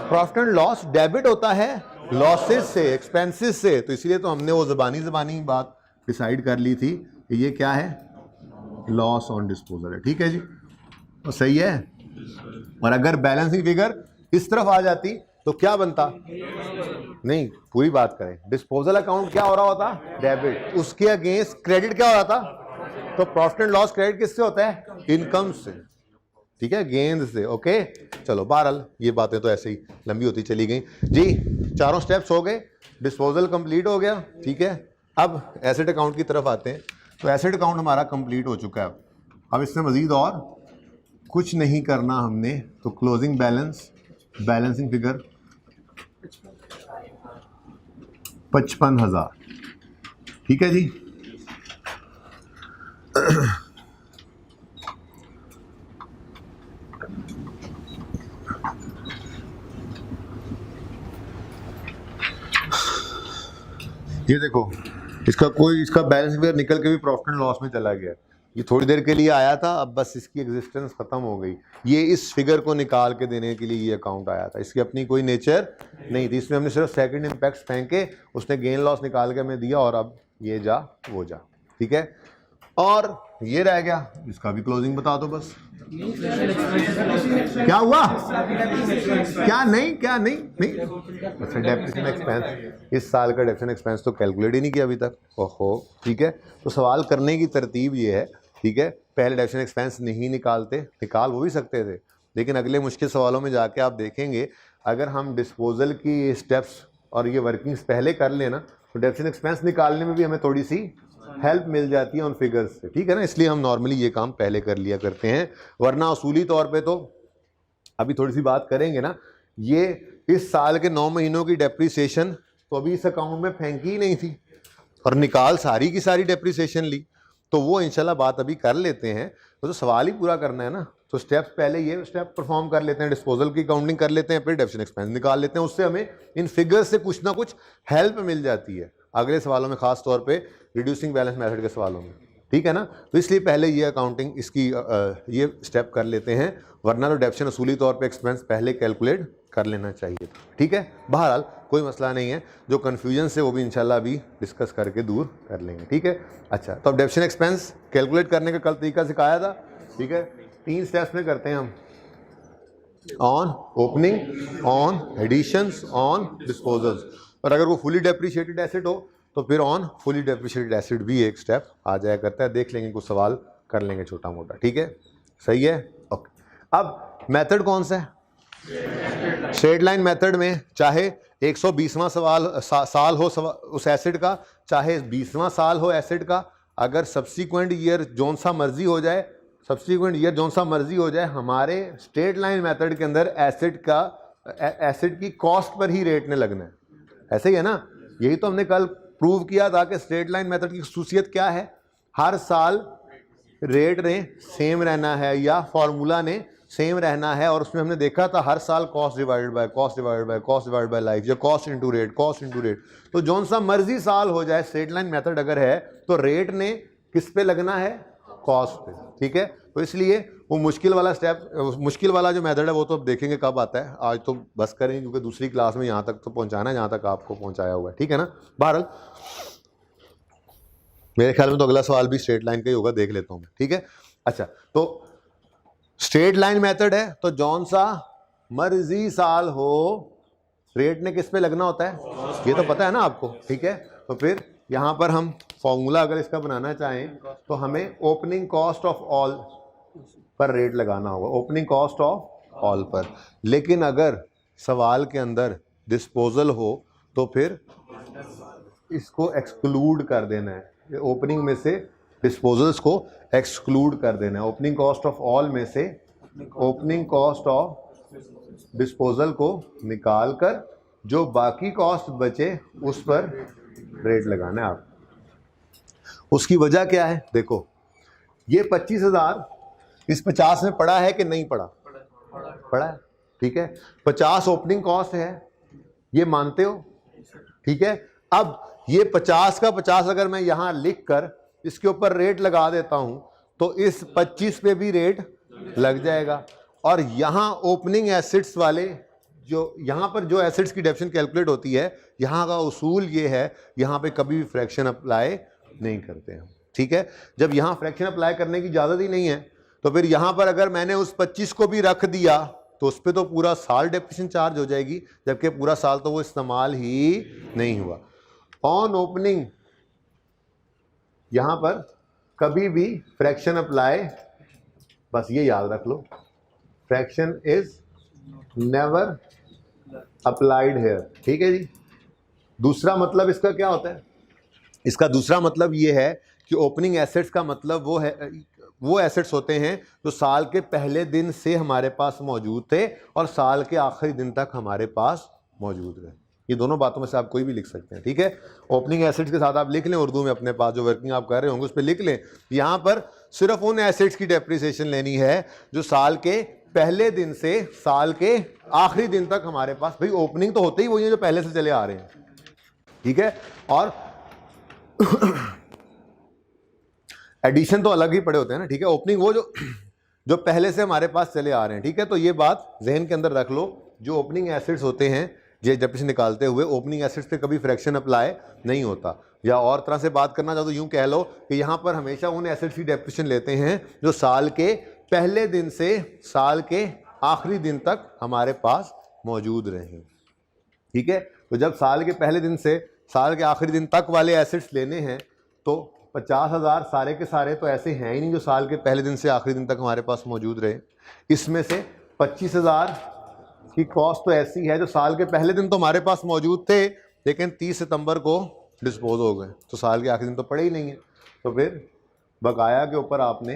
प्रॉफिट एंड लॉस डेबिट होता है लॉसेस से, एक्सपेंसेस से. तो इसलिए तो हमने वो जबानी बात डिसाइड कर ली थी कि ये क्या है? लॉस ऑन डिस्पोजल है, ठीक है जी? तो सही है. और अगर बैलेंसिंग फिगर इस तरफ आ जाती तो क्या बनता? नहीं, पूरी बात करें. डिस्पोजल अकाउंट क्या हो रहा होता? डेबिट. उसके अगेंस्ट क्रेडिट क्या हो रहा था? तो प्रॉफिट एंड लॉस क्रेडिट किससे होता है? इनकम से, ठीक है, गेंद से। ओके चलो, बहरहाल ये बातें तो ऐसे ही लंबी होती चली गई जी। चारों स्टेप्स हो गए, डिस्पोजल कंप्लीट हो गया, ठीक है। अब एसेट अकाउंट की तरफ आते हैं। तो एसेट अकाउंट हमारा कंप्लीट हो चुका है। अब इसमें मजीद और कुछ नहीं करना हमने। तो क्लोजिंग बैलेंस, बैलेंसिंग फिगर 55,000, ठीक है जी। ये देखो, इसका बैलेंस फिगर निकल के भी प्रॉफिट एंड लॉस में चला गया। ये थोड़ी देर के लिए आया था, अब बस इसकी एग्जिस्टेंस खत्म हो गई। ये इस फिगर को निकाल के देने के लिए ये अकाउंट आया था, इसकी अपनी कोई नेचर नहीं थी। इसमें हमने सिर्फ सेकंड इम्पैक्ट्स फेंके, उसने गेन लॉस निकाल के हमें दिया, और अब ये जा वो जा, ठीक है। और ये रह गया, इसका भी क्लोजिंग बता दो बस। क्या हुआ? क्या नहीं, क्या नहीं नहीं। अच्छा, डेप्रिसिएशन एक्सपेंस, इस साल का डेप्रिसिएशन एक्सपेंस तो कैलकुलेट ही नहीं किया अभी तक। ओहो, ठीक है। तो सवाल करने की तरतीब ये है, ठीक है। पहले डेप्रिसिएशन एक्सपेंस नहीं निकालते, निकाल वो भी सकते थे, लेकिन अगले मुश्किल सवालों में जाके आप देखेंगे, अगर हम डिस्पोजल की स्टेप्स और ये वर्किंग्स पहले कर लेना, तो डेप्रिसिएशन एक्सपेंस निकालने में भी हमें थोड़ी सी हेल्प मिल जाती है उन फिगर्स से, ठीक है ना। इसलिए हम नॉर्मली ये काम पहले कर लिया करते हैं, वरना असूली तौर पे तो अभी थोड़ी सी बात करेंगे ना, ये इस साल के 9 महीनों की डेप्रिसिएशन तो अभी इस अकाउंट में फेंकी ही नहीं थी, और निकाल सारी की सारी डेप्रिसिएशन ली, तो वो इंशाल्लाह बात अभी कर लेते हैं। तो सवाल ही पूरा करना है ना, तो स्टेप्स पहले ये स्टेप परफॉर्म कर लेते हैं, डिस्पोजल की काउंटिंग कर लेते हैं, फिर डेप्रिसिएशन एक्सपेंस निकाल लेते हैं। उससे हमें इन फिगर्स से कुछ ना कुछ हेल्प मिल जाती है अगले सवालों में, खास तौर पे रिड्यूसिंग बैलेंस मेथड के सवालों में, ठीक है ना। तो इसलिए पहले ये अकाउंटिंग इसकी ये स्टेप कर लेते हैं, वरना तो डेप्रिसिएशन असूली तौर पे एक्सपेंस पहले कैलकुलेट कर लेना चाहिए, ठीक है। बहरहाल कोई मसला नहीं है, जो कन्फ्यूजन से वो भी इंशाल्लाह अभी डिस्कस करके दूर कर लेंगे, ठीक है। अच्छा, तो अब डेप्रिसिएशन एक्सपेंस कैलकुलेट करने का कल तरीका सिखाया था, ठीक है। 3 स्टेप्स में करते हैं हम, on opening, on additions, on disposals. और अगर वो फुली डेप्रिशिएटेड एसेट हो तो फिर ऑन फुली डेप्रिशिएटेड एसेट भी एक स्टेप आ जाया करता है। देख लेंगे, कुछ सवाल कर लेंगे छोटा मोटा, ठीक है, सही है, ओके। अब मेथड कौन सा है? स्ट्रेट लाइन मेथड में चाहे 120वां साल हो उस एसेट का, चाहे 20वां साल हो एसेट का, अगर सब्सीक्वेंट ईयर जोन सा मर्जी हो जाए, सब्सीक्वेंट ईयर जोन सा मर्जी हो जाए, हमारे स्ट्रेट लाइन मेथड के अंदर एसेट की कॉस्ट पर ही रेट ने लगना है। ऐसे ही है ना, यही तो हमने कल प्रूव किया था कि स्ट्रेट लाइन मेथड की खसूसियत क्या है, हर साल रेट ने सेम रहना है या फॉर्मूला ने सेम रहना है। और उसमें हमने देखा था हर साल cost divided by cost divided by cost divided by life, या cost into rate, cost into rate. तो जौन सा मर्जी साल हो जाए, स्ट्रेट लाइन मेथड अगर है तो रेट ने किस पे लगना है? कॉस्ट पे, ठीक है। तो इसलिए वो मुश्किल वाला स्टेप, मुश्किल वाला जो मेथड है वो तो अब देखेंगे कब आता है, आज तो बस करेंगे क्योंकि दूसरी क्लास में यहाँ तक तो पहुँचाना है जहाँ तक आपको पहुँचाया हुआ है, ठीक है ना। बहरहाल मेरे ख्याल में तो अगला सवाल भी स्ट्रेट लाइन का ही होगा, देख लेता हूँ मैं, ठीक है। अच्छा, तो स्ट्रेट लाइन मेथड है तो जौन सा मर्जी साल हो, रेट ने किस पे लगना होता है, ये तो पता है ना आपको, ठीक है। तो फिर यहाँ पर हम फॉर्मूला अगर इसका बनाना चाहें तो हमें ओपनिंग कॉस्ट ऑफ ऑल पर रेट लगाना होगा, ओपनिंग कॉस्ट ऑफ ऑल पर। लेकिन अगर सवाल के अंदर डिस्पोजल हो तो फिर इसको एक्सक्लूड कर देना है, ओपनिंग में से डिस्पोजल्स को एक्सक्लूड कर देना है। ओपनिंग कॉस्ट ऑफ ऑल में से ओपनिंग कॉस्ट ऑफ डिस्पोजल को निकाल कर जो बाकी कॉस्ट बचे उस पर रेट लगाना है आप। उसकी वजह क्या है? देखो, ये 25,000 इस 50 में पड़ा है कि नहीं पड़ा? पड़ा है, ठीक है। 50 ओपनिंग कॉस्ट है, ये मानते हो, ठीक है। अब ये 50 का 50 अगर मैं यहां लिख कर इसके ऊपर रेट लगा देता हूं तो इस 25 पे भी रेट लग जाएगा। और यहां ओपनिंग एसेट्स वाले जो यहां पर जो एसेट्स की डेफिनेशन कैलकुलेट होती है, यहां का उसूल ये है, यहां पे कभी भी फ्रैक्शन अप्लाई नहीं करते हैं, ठीक है। जब यहां फ्रैक्शन अप्लाई करने की इजाजत ही नहीं है तो फिर यहां पर अगर मैंने उस 25 को भी रख दिया तो उस पर तो पूरा साल डेप्रिसिएशन चार्ज हो जाएगी, जबकि पूरा साल तो वो इस्तेमाल ही नहीं हुआ। ऑन ओपनिंग यहां पर कभी भी फ्रैक्शन अप्लाई, बस ये याद रख लो, fraction is never applied here. ठीक है जी। दूसरा मतलब इसका क्या होता है? इसका दूसरा मतलब ये है कि ओपनिंग एसेट्स का मतलब वो है, वो एसेट्स होते हैं जो साल के पहले दिन से हमारे पास मौजूद थे और साल के आखिरी दिन तक हमारे पास मौजूद रहे। ये दोनों बातों में से आप कोई भी लिख सकते हैं। ठीक है, ओपनिंग एसेट्स के साथ आप लिख लें, उर्दू में अपने पास जो वर्किंग आप कर रहे होंगे उस पर लिख लें। यहाँ पर सिर्फ उन एसेट्स की डेप्रिसिएशन लेनी है जो साल के पहले दिन से साल के आखिरी दिन तक हमारे पास, भाई ओपनिंग तो होते ही वही है जो पहले से चले आ रहे हैं। ठीक है, और एडिशन तो अलग ही पड़े होते हैं ना। ठीक है, ओपनिंग वो जो पहले से हमारे पास चले आ रहे हैं। ठीक है, तो ये बात जहन के अंदर रख लो, जो ओपनिंग एसेट्स होते हैं ये डेप्रिसिएशन निकालते हुए ओपनिंग एसेट्स पे कभी फ्रैक्शन अप्लाई नहीं होता। या और तरह से बात करना चाहो तो यूं कह लो कि यहाँ पर हमेशा उन एसेट्स की डेप्रिसिएशन लेते हैं जो साल के पहले दिन से साल के आखिरी दिन तक हमारे पास मौजूद रहे। ठीक है, तो जब साल के पहले दिन से साल के आखिरी दिन तक वाले एसेट्स लेने हैं तो 50,000 सारे के सारे तो ऐसे हैं ही नहीं जो साल के पहले दिन से आखिरी दिन तक हमारे पास मौजूद रहे। इसमें से 25,000 की कॉस्ट तो ऐसी है जो साल के पहले दिन तो हमारे पास मौजूद थे लेकिन 30 सितंबर को डिस्पोज हो गए, तो साल के आखिरी दिन तो पड़े ही नहीं है। तो फिर बकाया के ऊपर आपने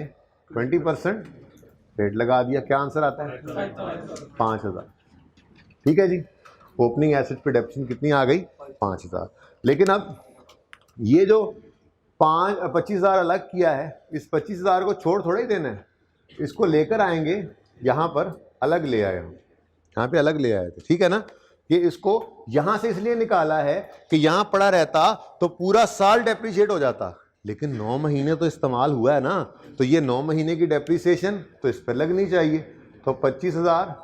20% रेट लगा दिया। क्या आंसर आता है? 5,000। ठीक है जी, ओपनिंग एसेट पे डेप्रिसिएशन कितनी आ गई? 5,000। लेकिन अब ये जो 25,000 अलग किया है, इस 25,000 को छोड़ थोड़ा ही देना है, इसको लेकर आएंगे यहाँ पर, अलग ले आए हम, यहाँ पे अलग ले आए थे। ठीक है ना, ये इसको यहाँ से इसलिए निकाला है कि यहाँ पड़ा रहता तो पूरा साल डेप्रिशिएट हो जाता, लेकिन 9 महीने तो इस्तेमाल हुआ है ना, तो ये 9 महीने की डेप्रिसिएशन तो इस पर लगनी चाहिए। तो 25,000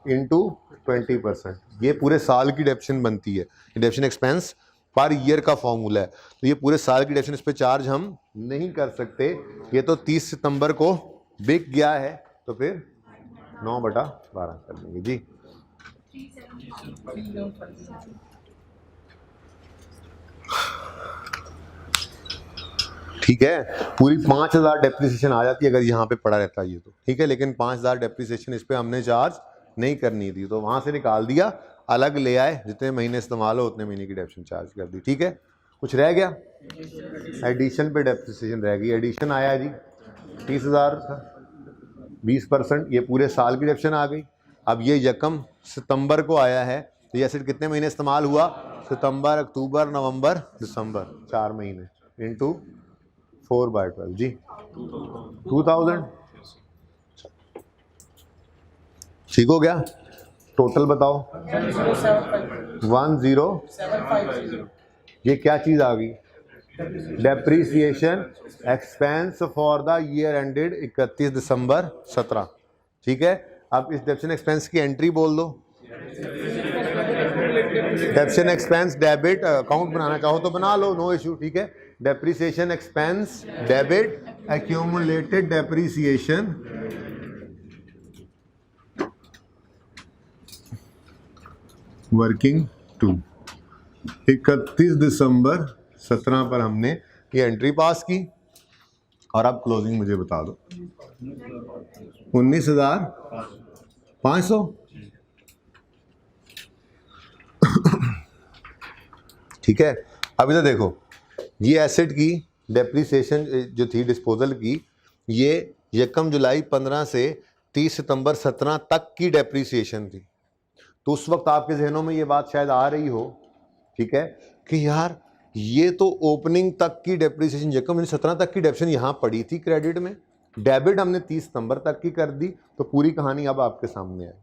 इंटू 20%, ये पूरे साल की डेप्रिसिएशन बनती है। डेप्रिसिएशन एक्सपेंस पर ईयर का फॉर्मूला है, तो ये पूरे साल की डेप्रिसिएशन इस पे चार्ज हम नहीं कर सकते। ये तो 30 सितंबर को बिक गया है, तो फिर 9/12 कर देंगे जी। ठीक है, पूरी 5,000 डेप्रिसिएशन आ जाती है अगर यहाँ पे पड़ा रहता है ये तो। ठीक है, लेकिन 5,000 डेप्रिसिएशन इस पे हमने चार्ज नहीं करनी थी, तो वहाँ से निकाल दिया, अलग ले आए, जितने महीने इस्तेमाल हो उतने महीने की डेप्रिसिएशन चार्ज कर दी। ठीक है, कुछ रह गया? एडिशन पे डेप्रिसिएशन रह गई। एडिशन आया जी 30,000 था, 20%, ये पूरे साल की डेप्रिसिएशन आ गई। अब ये यकम सितंबर को आया है, तो ये एसेट कितने महीने इस्तेमाल हुआ? सितंबर, अक्टूबर, नवंबर, दिसंबर, 4 महीने इंटू 4/12 जी 2000। ठीक हो गया? टोटल बताओ। 10,750। ये क्या चीज आ गई? Depreciation expense for the year ended 31 December 17। ठीक है, अब इस डेप्रिसिएशन एक्सपेंस की एंट्री बोल दो। डेप्रिसिएशन एक्सपेंस डेबिट, अकाउंट बनाना चाहो तो बना लो, नो इशू। ठीक है, depreciation expense debit accumulated depreciation working to 31 December 17 पर हमने ये एंट्री पास की। और अब क्लोजिंग मुझे बता दो। 19,500। ठीक है, अब इधर देखो, ये एसेट की डेप्रिसिएशन जो थी डिस्पोजल की, ये यकम जुलाई 15 से 30 सितंबर 17 तक की डेप्रिसिएशन थी। तो उस वक्त आपके जहनों में ये बात शायद आ रही हो, ठीक है, कि यार ये तो ओपनिंग तक की डेप्रिसिएशन, यकम 17 तक की डेप्रिसिएशन यहाँ पड़ी थी क्रेडिट में, डेबिट हमने 30 सितंबर तक की कर दी। तो पूरी कहानी अब आपके सामने है।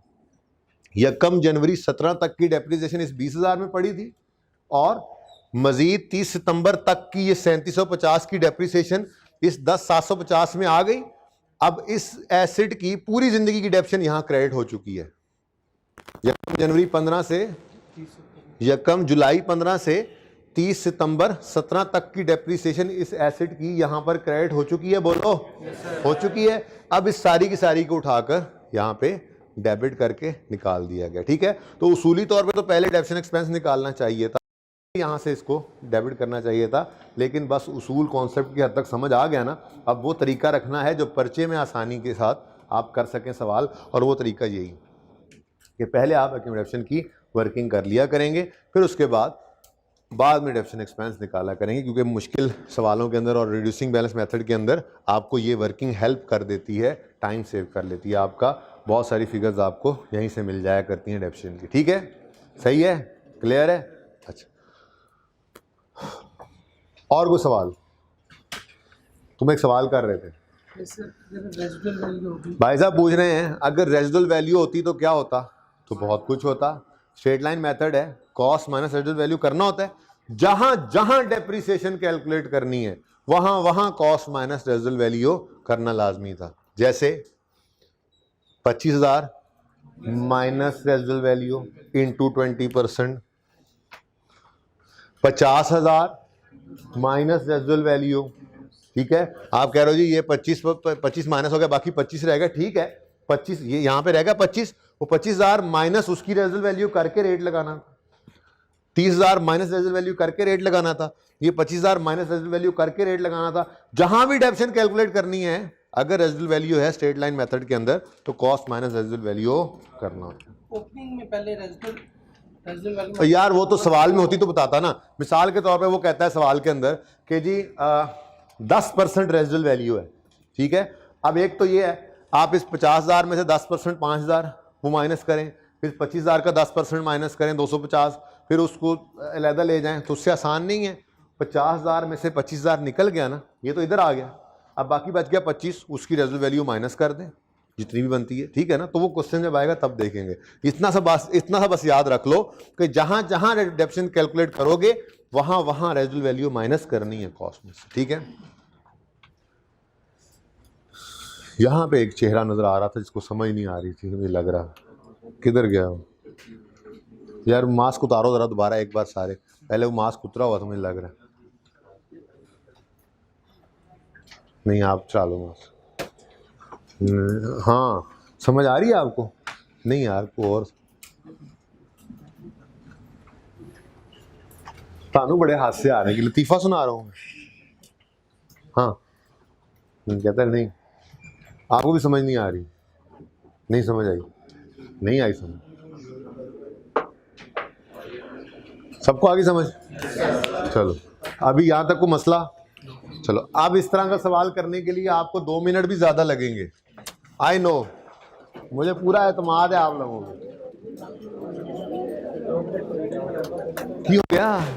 यकम जनवरी 17 तक की डेप्रिसिएशन इस 20,000 में पड़ी थी और मजीद 30 सितंबर तक की ये 3750 की डेप्रिसिएशन इस 10,750 में आ गई। अब इस एसेट की पूरी जिंदगी की डेप्रिसिएशन यहाँ क्रेडिट हो चुकी है। यकम जनवरी 15 से यकम जुलाई 15 से 30 सितंबर 17 तक की डेप्रिसिएशन इस एसेट की यहाँ पर क्रेडिट हो चुकी है। बोलो, हो चुकी है। अब इस सारी की सारी को उठाकर यहाँ पे डेबिट करके निकाल दिया गया। ठीक है, तो उसूली तौर पे तो पहले डेप्रिसिएशन एक्सपेंस निकालना चाहिए था, यहाँ से इसको डेबिट करना चाहिए था, लेकिन बस उसूल कॉन्सेप्ट की हद तक समझ आ गया ना। अब वो तरीका रखना है जो पर्चे में आसानी के साथ आप कर सकें सवाल, और वो तरीका यही कि पहले आप एक्यूमुलेशन की वर्किंग कर लिया करेंगे, फिर उसके बाद में डेफिनेट एक्सपेंस निकाला करेंगे, क्योंकि मुश्किल सवालों के अंदर और रिड्यूसिंग बैलेंस मेथड के अंदर आपको ये वर्किंग हेल्प कर देती है, टाइम सेव कर लेती है आपका, बहुत सारी फिगर्स आपको यहीं से मिल जाया करती हैं डेफिनेशन की। ठीक है, सही है, क्लियर है? अच्छा, और कोई सवाल? तुम एक सवाल कर रहे थे भाई साहब, पूछ रहे हैं अगर रेजिडुअल वैल्यू होती तो क्या होता? तो बहुत कुछ होता। स्ट्रेट लाइन मेथड है, कॉस्ट माइनस रेजिडुअल वैल्यू करना होता है, जहां जहां डेप्रिसिएशन कैलकुलेट करनी है वहां वहां कॉस्ट माइनस रेजिडुअल वैल्यू करना लाजमी था। जैसे 25,000 minus residual value into 20%, 50,000 minus residual value. ठीक है, आप कह रहे हो जी ये 25 माइनस हो गया, बाकी 25 रहेगा। ठीक है, 25 ये यहां पे रहेगा 25, वो 25,000 माइनस उसकी रेजिडुअल वैल्यू करके रेट लगाना, 30,000 माइनस रेजिडुअल वैल्यू करके रेट लगाना था, ये 25,000 माइनस रेजिडुअल वैल्यू करके रेट लगाना था। जहां भी डेप्शन कैलकुलेट करनी है, अगर रेजिडुअल वैल्यू है स्ट्रेट लाइन मेथड के अंदर, तो कॉस्ट माइनस रेजिडुअल वैल्यू करना। ओपनिंग में पहले रेजिडुअल वैल्यू, तो यार वो तो सवाल में होती तो बताता ना। मिसाल के तौर पे वो कहता है सवाल के अंदर कि जी 10% रेजिडुअल वैल्यू है। ठीक है, अब एक तो ये है, आप इस 50,000 में से 10% 5,000 वो माइनस करें, फिर 25,000 का 10% माइनस करें 250, फिर उसको अलहदा ले जाएं, तो उससे आसान नहीं है। 50,000 में से 25,000 निकल गया ना, ये तो इधर आ गया, अब बाकी बच गया 25, उसकी रेजिडुअल वैल्यू माइनस कर दें जितनी भी बनती है। ठीक है ना, तो वो क्वेश्चन जब आएगा तब देखेंगे। इतना सा बस याद रख लो कि जहां जहां डेप्शन कैलकुलेट करोगे वहां वहां रेजिडुअल वैल्यू माइनस करनी है कॉस्ट में से। ठीक है, यहां पे एक चेहरा नजर आ रहा था जिसको समझ नहीं आ रही थी, मुझे लग रहा किधर गया वो यार। मास्क उतारो जरा दोबारा एक बार सारे, पहले वो मास्क उतरा हुआ था मुझे लग रहा है। नहीं आप चालो मास्क, हाँ समझ आ रही है आपको? नहीं यार को और तानू बड़े हादसे आ रहे हैं कि लतीफ़ा सुना रहा हूँ। हाँ कहता है नहीं, आपको भी समझ नहीं आ रही? नहीं समझ आई? नहीं आई समझ? सबको आगे समझ? चलो अभी यहाँ तक को मसला। चलो अब इस तरह का सवाल करने के लिए आपको 2 मिनट भी ज़्यादा लगेंगे, आई नो, मुझे पूरा एतमाद है आप लोगों को। क्यों क्या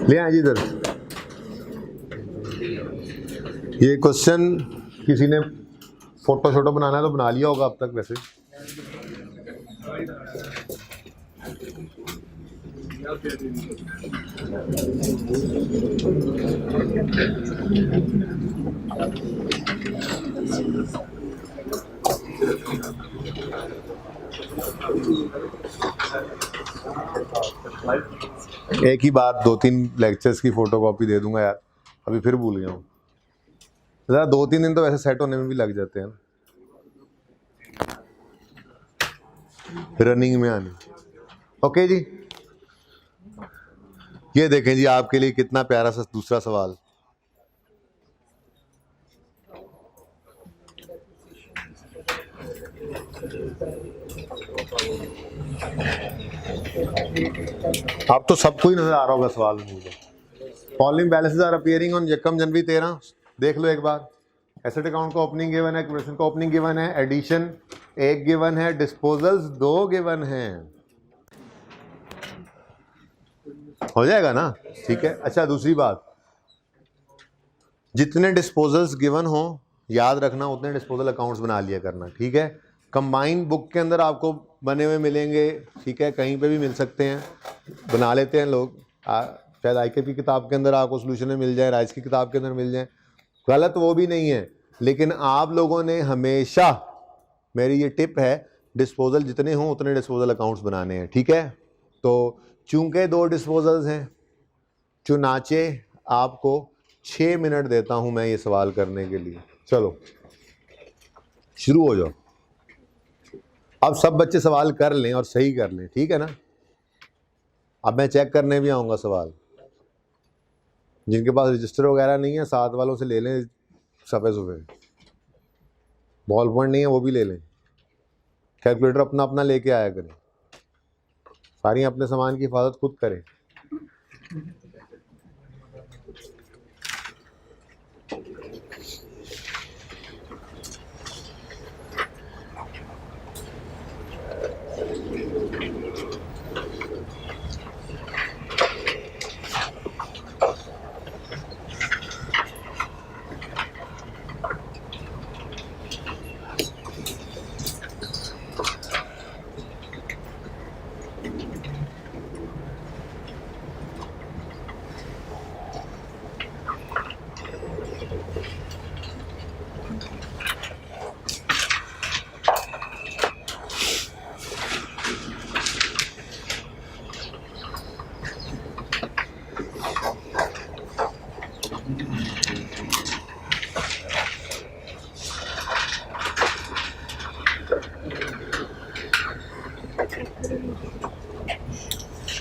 ले आए जी इधर? ये क्वेश्चन किसी ने फोटो शोटो बनाना है तो बना लिया होगा अब तक वैसे। एक ही बात 2-3 लेक्चर्स की फोटोकॉपी दे दूंगा यार, अभी फिर भूल गया हूँ। ज़रा 2-3 दिन तो वैसे सेट होने में भी लग जाते हैं, रनिंग में आने। ओके जी, ये देखें जी आपके लिए कितना प्यारा सा दूसरा सवाल। आप तो सबको ही नजर आ रहा होगा सवाल में मुझे। Following balances are appearing on यकम जनवरी 13, देख लो एक बार। एसेट अकाउंट का ओपनिंग गिवन है, एक्विजिशन का ओपनिंग गिवन है, एडिशन 1 गिवन है, डिस्पोजल्स 2 गिवन है। हो जाएगा ना? ठीक है। अच्छा दूसरी बात, जितने डिस्पोजल्स गिवन हो याद रखना उतने डिस्पोजल अकाउंट्स बना लिया करना। ठीक है, कंबाइन बुक के अंदर आपको बने हुए मिलेंगे, ठीक है, कहीं पे भी मिल सकते हैं, बना लेते हैं लोग। शायद IKP की किताब के अंदर आपको सोल्यूशन में मिल जाए, राइस की किताब के अंदर मिल जाए, गलत वो भी नहीं है, लेकिन आप लोगों ने हमेशा, मेरी ये टिप है, डिस्पोजल जितने हों उतने डिस्पोजल अकाउंट्स बनाने हैं। ठीक है, तो चूंकि 2 डिस्पोजल्स हैं, चुनाचे आपको 6 मिनट देता हूं मैं ये सवाल करने के लिए। चलो शुरू हो जाओ। अब सब बच्चे सवाल कर लें और सही कर लें, ठीक है ना? अब मैं चेक करने भी आऊंगा सवाल। जिनके पास रजिस्टर वगैरह नहीं है साथ वालों से ले लें सफ़े सुफ़े, बॉल पॉइंट नहीं है वो भी ले लें, कैलकुलेटर अपना अपना लेके आया करें, सारी अपने सामान की हिफाजत खुद करें।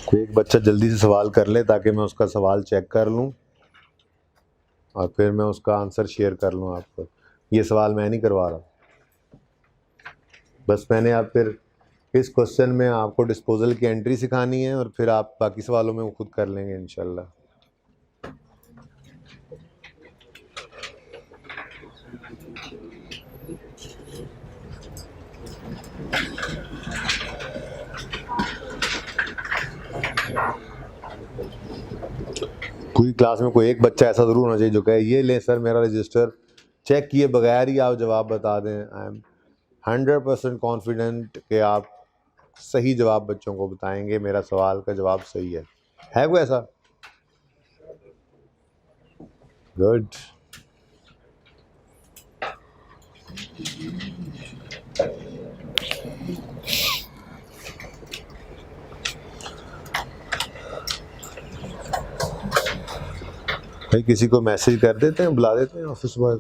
कोई एक बच्चा जल्दी से सवाल कर ले ताकि मैं उसका सवाल चेक कर लूं और फिर मैं उसका आंसर शेयर कर लूं आपको। ये सवाल मैं नहीं करवा रहा, बस मैंने आप फिर इस क्वेश्चन में आपको डिस्पोजल की एंट्री सिखानी है और फिर आप बाकी सवालों में वो खुद कर लेंगे इंशाल्लाह। पूरी क्लास में कोई एक बच्चा ऐसा ज़रूर होना चाहिए जो कहे ये ले सर मेरा रजिस्टर, चेक किए बगैर ही आप जवाब बता दें। आई एम 100% कॉन्फिडेंट कि आप सही जवाब बच्चों को बताएंगे, मेरा सवाल का जवाब सही है कोई ऐसा? गुड। भाई किसी को मैसेज कर देते हैं, बुला देते हैं ऑफिस बॉय।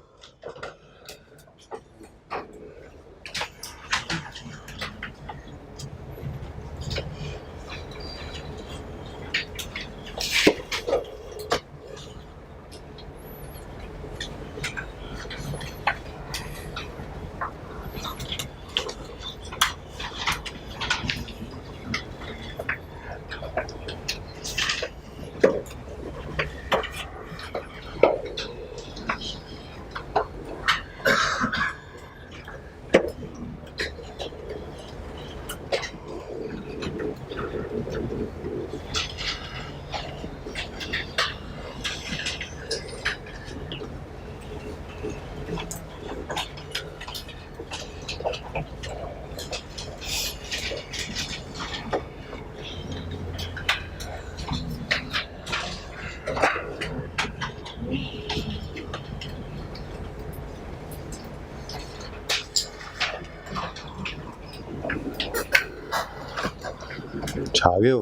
छा गए हो?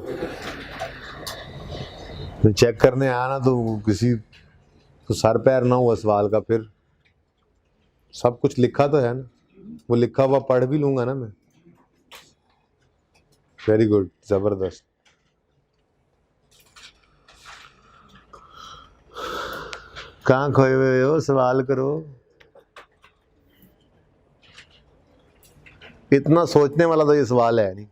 मैं चेक करने आया ना तो किसी तो सर पैर ना हुआ सवाल का, फिर सब कुछ लिखा तो है ना, वो लिखा हुआ पढ़ भी लूंगा ना मैं। वेरी गुड, जबरदस्त। कहाँ खोए हुए हो, सवाल करो। इतना सोचने वाला तो ये सवाल है नहीं।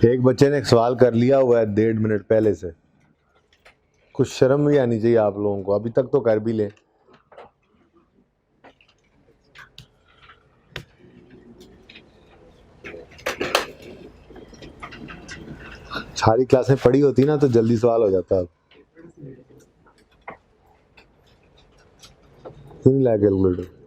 एक बच्चे ने एक सवाल कर लिया हुआ है 1.5 मिनट पहले से, कुछ शर्म भी आनी चाहिए आप लोगों को, अभी तक तो कर भी लें। सारी क्लासें पढ़ी होती ना तो जल्दी सवाल हो जाता। अब क्यों नहीं लाया कैलकुलेटर?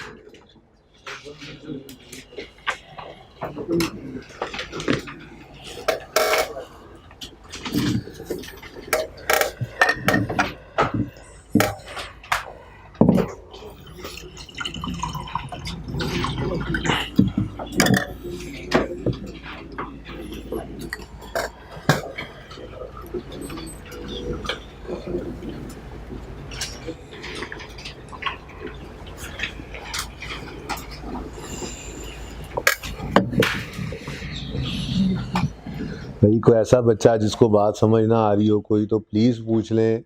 भाई कोई ऐसा बच्चा जिसको बात समझ ना आ रही हो कोई तो प्लीज पूछ लें,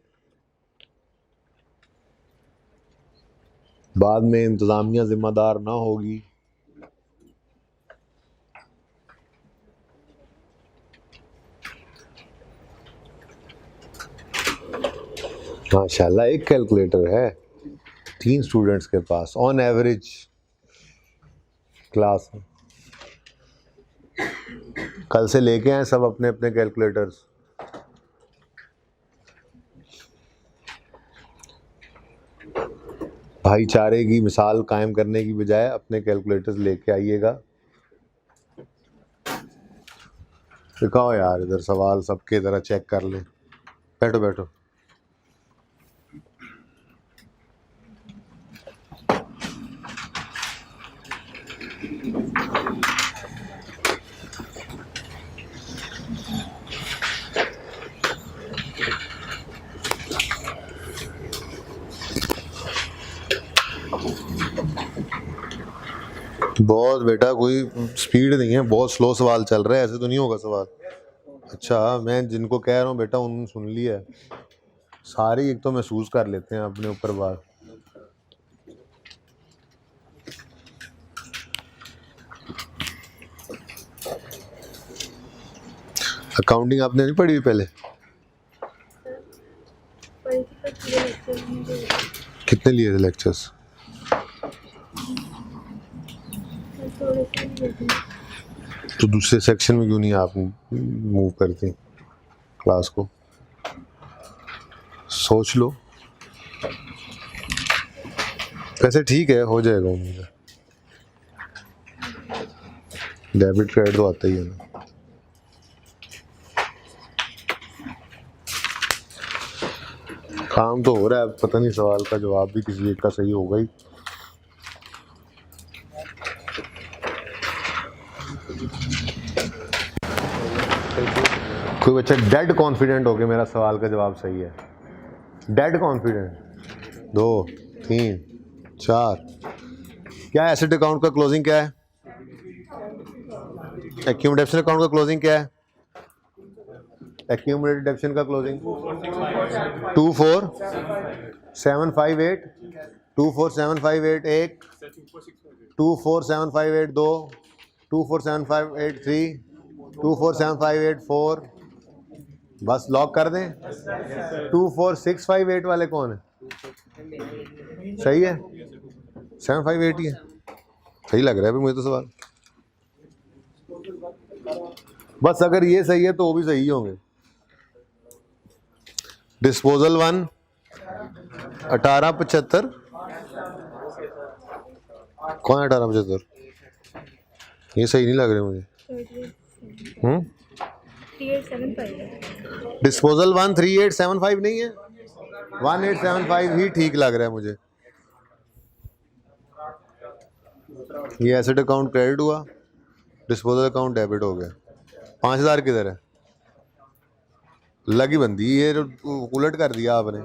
बाद में इंतजामिया जिम्मेदार ना होगी। माशाल्लाह एक कैलकुलेटर है 3 स्टूडेंट्स के पास ऑन एवरेज क्लास में। कल से लेके आए सब अपने अपने कैलकुलेटर्स। भाईचारे की मिसाल कायम करने की बजाय अपने कैलकुलेटर्स लेके आइएगा। दिखाओ यार इधर सवाल सबके ज़रा चेक कर लें। बैठो बैठो। बहुत बेटा कोई स्पीड नहीं है, बहुत स्लो सवाल चल रहा है, ऐसे तो नहीं होगा सवाल। अच्छा मैं जिनको कह रहा हूँ बेटा उन्होंने सुन लिया है। सारे एक तो महसूस कर लेते हैं अपने ऊपर बात। अकाउंटिंग आपने नहीं पढ़ी पहले? कितने लिए थे लेक्चर्स? तो दूसरे सेक्शन में क्यों नहीं आप मूव करती क्लास को? सोच लो। वैसे ठीक है हो जाएगा मुझे। डेबिट क्रेडिट तो आता ही है ना। काम तो हो रहा है, पता नहीं सवाल का जवाब भी किसी एक का सही होगा ही। कोई बच्चा डेड कॉन्फिडेंट हो गया मेरा सवाल का जवाब सही है। Dead confident. 2 3 4। क्या है एसेट अकाउंट का क्लोजिंग क्या है? एक्यूमुलेटेड अकाउंट का क्लोजिंग क्या है? एक्यूमुलेटेड डेप्शन का क्लोजिंग 24758 24758 1 24758 2 24758 3 24758 4। बस लॉक कर दें। 24658 वाले कौन है? सही है 758 ही है। सही लग रहा है मुझे तो सवाल। बस अगर ये सही है तो वो भी सही होंगे। डिस्पोजल 1 1875। कौन है 1875? ये सही नहीं लग रहे मुझे। डिस्पोजल 1 3875 नहीं है, 1875 ही ठीक लग रहा है मुझे। ये एसेट अकाउंट क्रेडिट हुआ, डिस्पोजल अकाउंट डेबिट हो गया। 5000 किधर है? लगी बंदी, ये उलट कर दिया आपने।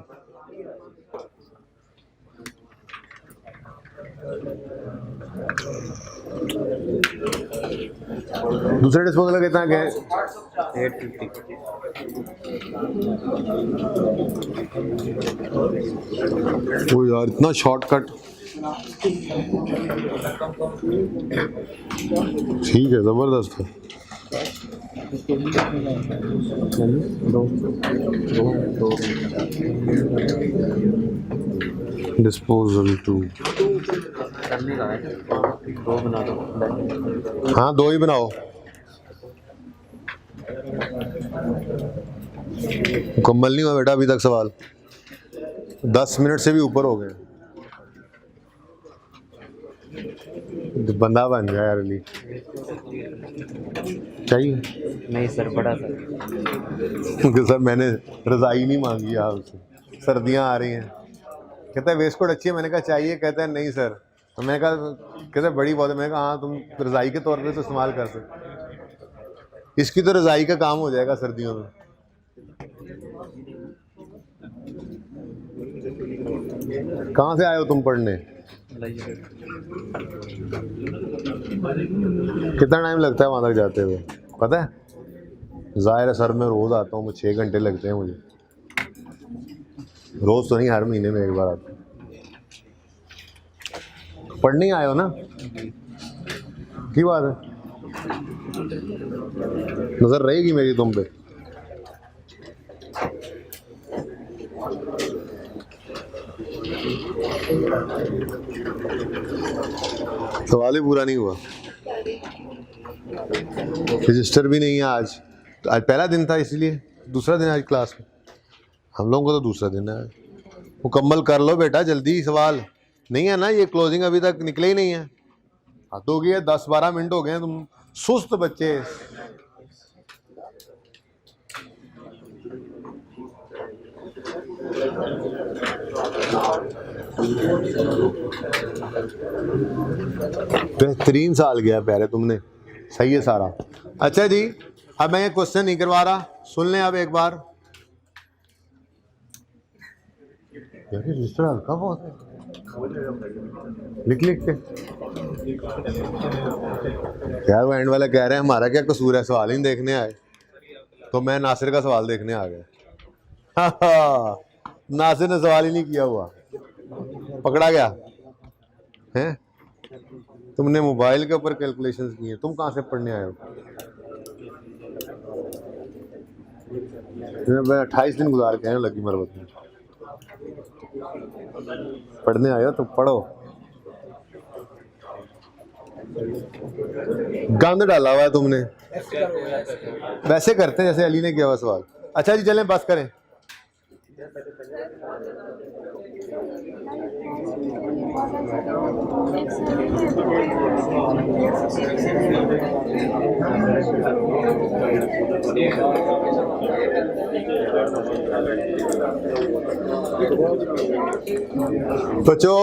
दूसरे डिस्पोजल का कितना गया? 850। ओ यार इतना शॉर्टकट। ठीक है जबरदस्त है। डिस्पोजल 2 हाँ 2 ही बनाओ। मुकम्मल नहीं हुआ बेटा अभी तक सवाल, 10 मिनट से भी ऊपर हो गए। तो बंदा बन जाए यार अली, चाहिए नहीं सर, बड़ा सर। क्योंकि सर मैंने रज़ाई नहीं मांगी आपसे, सर्दियाँ आ रही हैं। कहता है वेस्ट कोट अच्छी है, मैंने कहा चाहिए, कहता है नहीं सर। तो मैंने कहा, कहता है बड़ी बहुत है, मैंने कहा हाँ तुम रज़ाई के तौर पे तो इस्तेमाल कर सकते। इसकी तो रज़ाई का काम हो जाएगा सर्दियों में। कहाँ से आए हो तुम पढ़ने? कितना टाइम लगता है वहाँ तक जाते हुए पता है? ज़ाहिर है सर मैं रोज़ आता हूँ, 6 घंटे लगते हैं मुझे। रोज़ तो नहीं, हर महीने में एक बार आता हूँ। पढ़ने आए हो ना? की बात है, नज़र रहेगी मेरी तुम पे। सवाल ही पूरा नहीं हुआ, रजिस्टर भी नहीं है आज। तो आज पहला दिन था इसलिए, दूसरा दिन आज क्लास में, हम लोगों को तो दूसरा दिन है। मुकम्मल कर लो बेटा जल्दी, सवाल नहीं है ना, ये क्लोजिंग अभी तक निकले ही नहीं है। हद हो गई है, 10-12 मिनट हो गए हैं, तुम सुस्त बच्चे। बेहतरीन साल गया प्यारे तुमने, सही है सारा। अच्छा जी, अब मैं ये क्वेश्चन नहीं करवा रहा, सुन लें अब एक बार। रजिस्टर हल्का बहुत है, लिख के यार। वो एंड वाला कह रहे हैं हमारा क्या कसूर है, सवाल ही नहीं देखने आए। तो मैं नासिर का सवाल देखने आ गया। नासिर ने सवाल ही नहीं किया हुआ, पकड़ा गया है। तुमने मोबाइल के ऊपर कैलकुलेशंस की हैं, तुम कहाँ से पढ़ने आए हो? 28 दिन गुजार के आए हो लगी मरबत में, पढ़ने आए हो तो पढ़ो। गंद डाला हुआ है तुमने, वैसे करते हैं जैसे अली ने किया हुआ सवाल। अच्छा जी चलें बस करें। बच्चों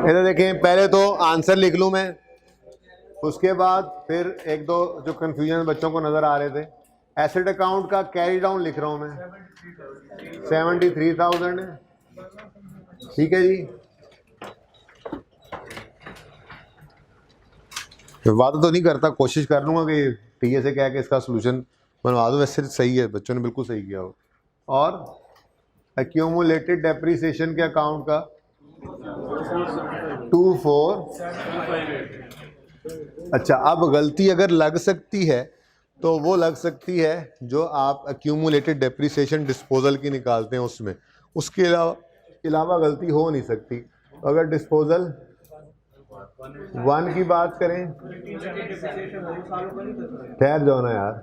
इधर देखें, पहले तो आंसर लिख लूं मैं, उसके बाद फिर एक दो जो कंफ्यूजन बच्चों को नजर आ रहे थे। एसेट अकाउंट का कैरी डाउन लिख रहा हूं मैं, 73,000 है, ठीक है जी। वादा तो नहीं करता, कोशिश कर लूंगा कि टीए से कह के इसका सोल्यूशन बनवा दो। वैसे सही है, बच्चों ने बिल्कुल सही किया हो। और एक्यूमुलेटेड डेप्रिसिएशन के अकाउंट का 24। अच्छा, अब गलती अगर लग सकती है तो वो लग सकती है जो आप एक्यूमुलेटेड डेप्रिसिएशन डिस्पोजल की निकालते हैं उसमें, उसके अलावा गलती हो नहीं सकती। अगर डिस्पोजल 1 की बात करें, ठहर जाओ ना यार,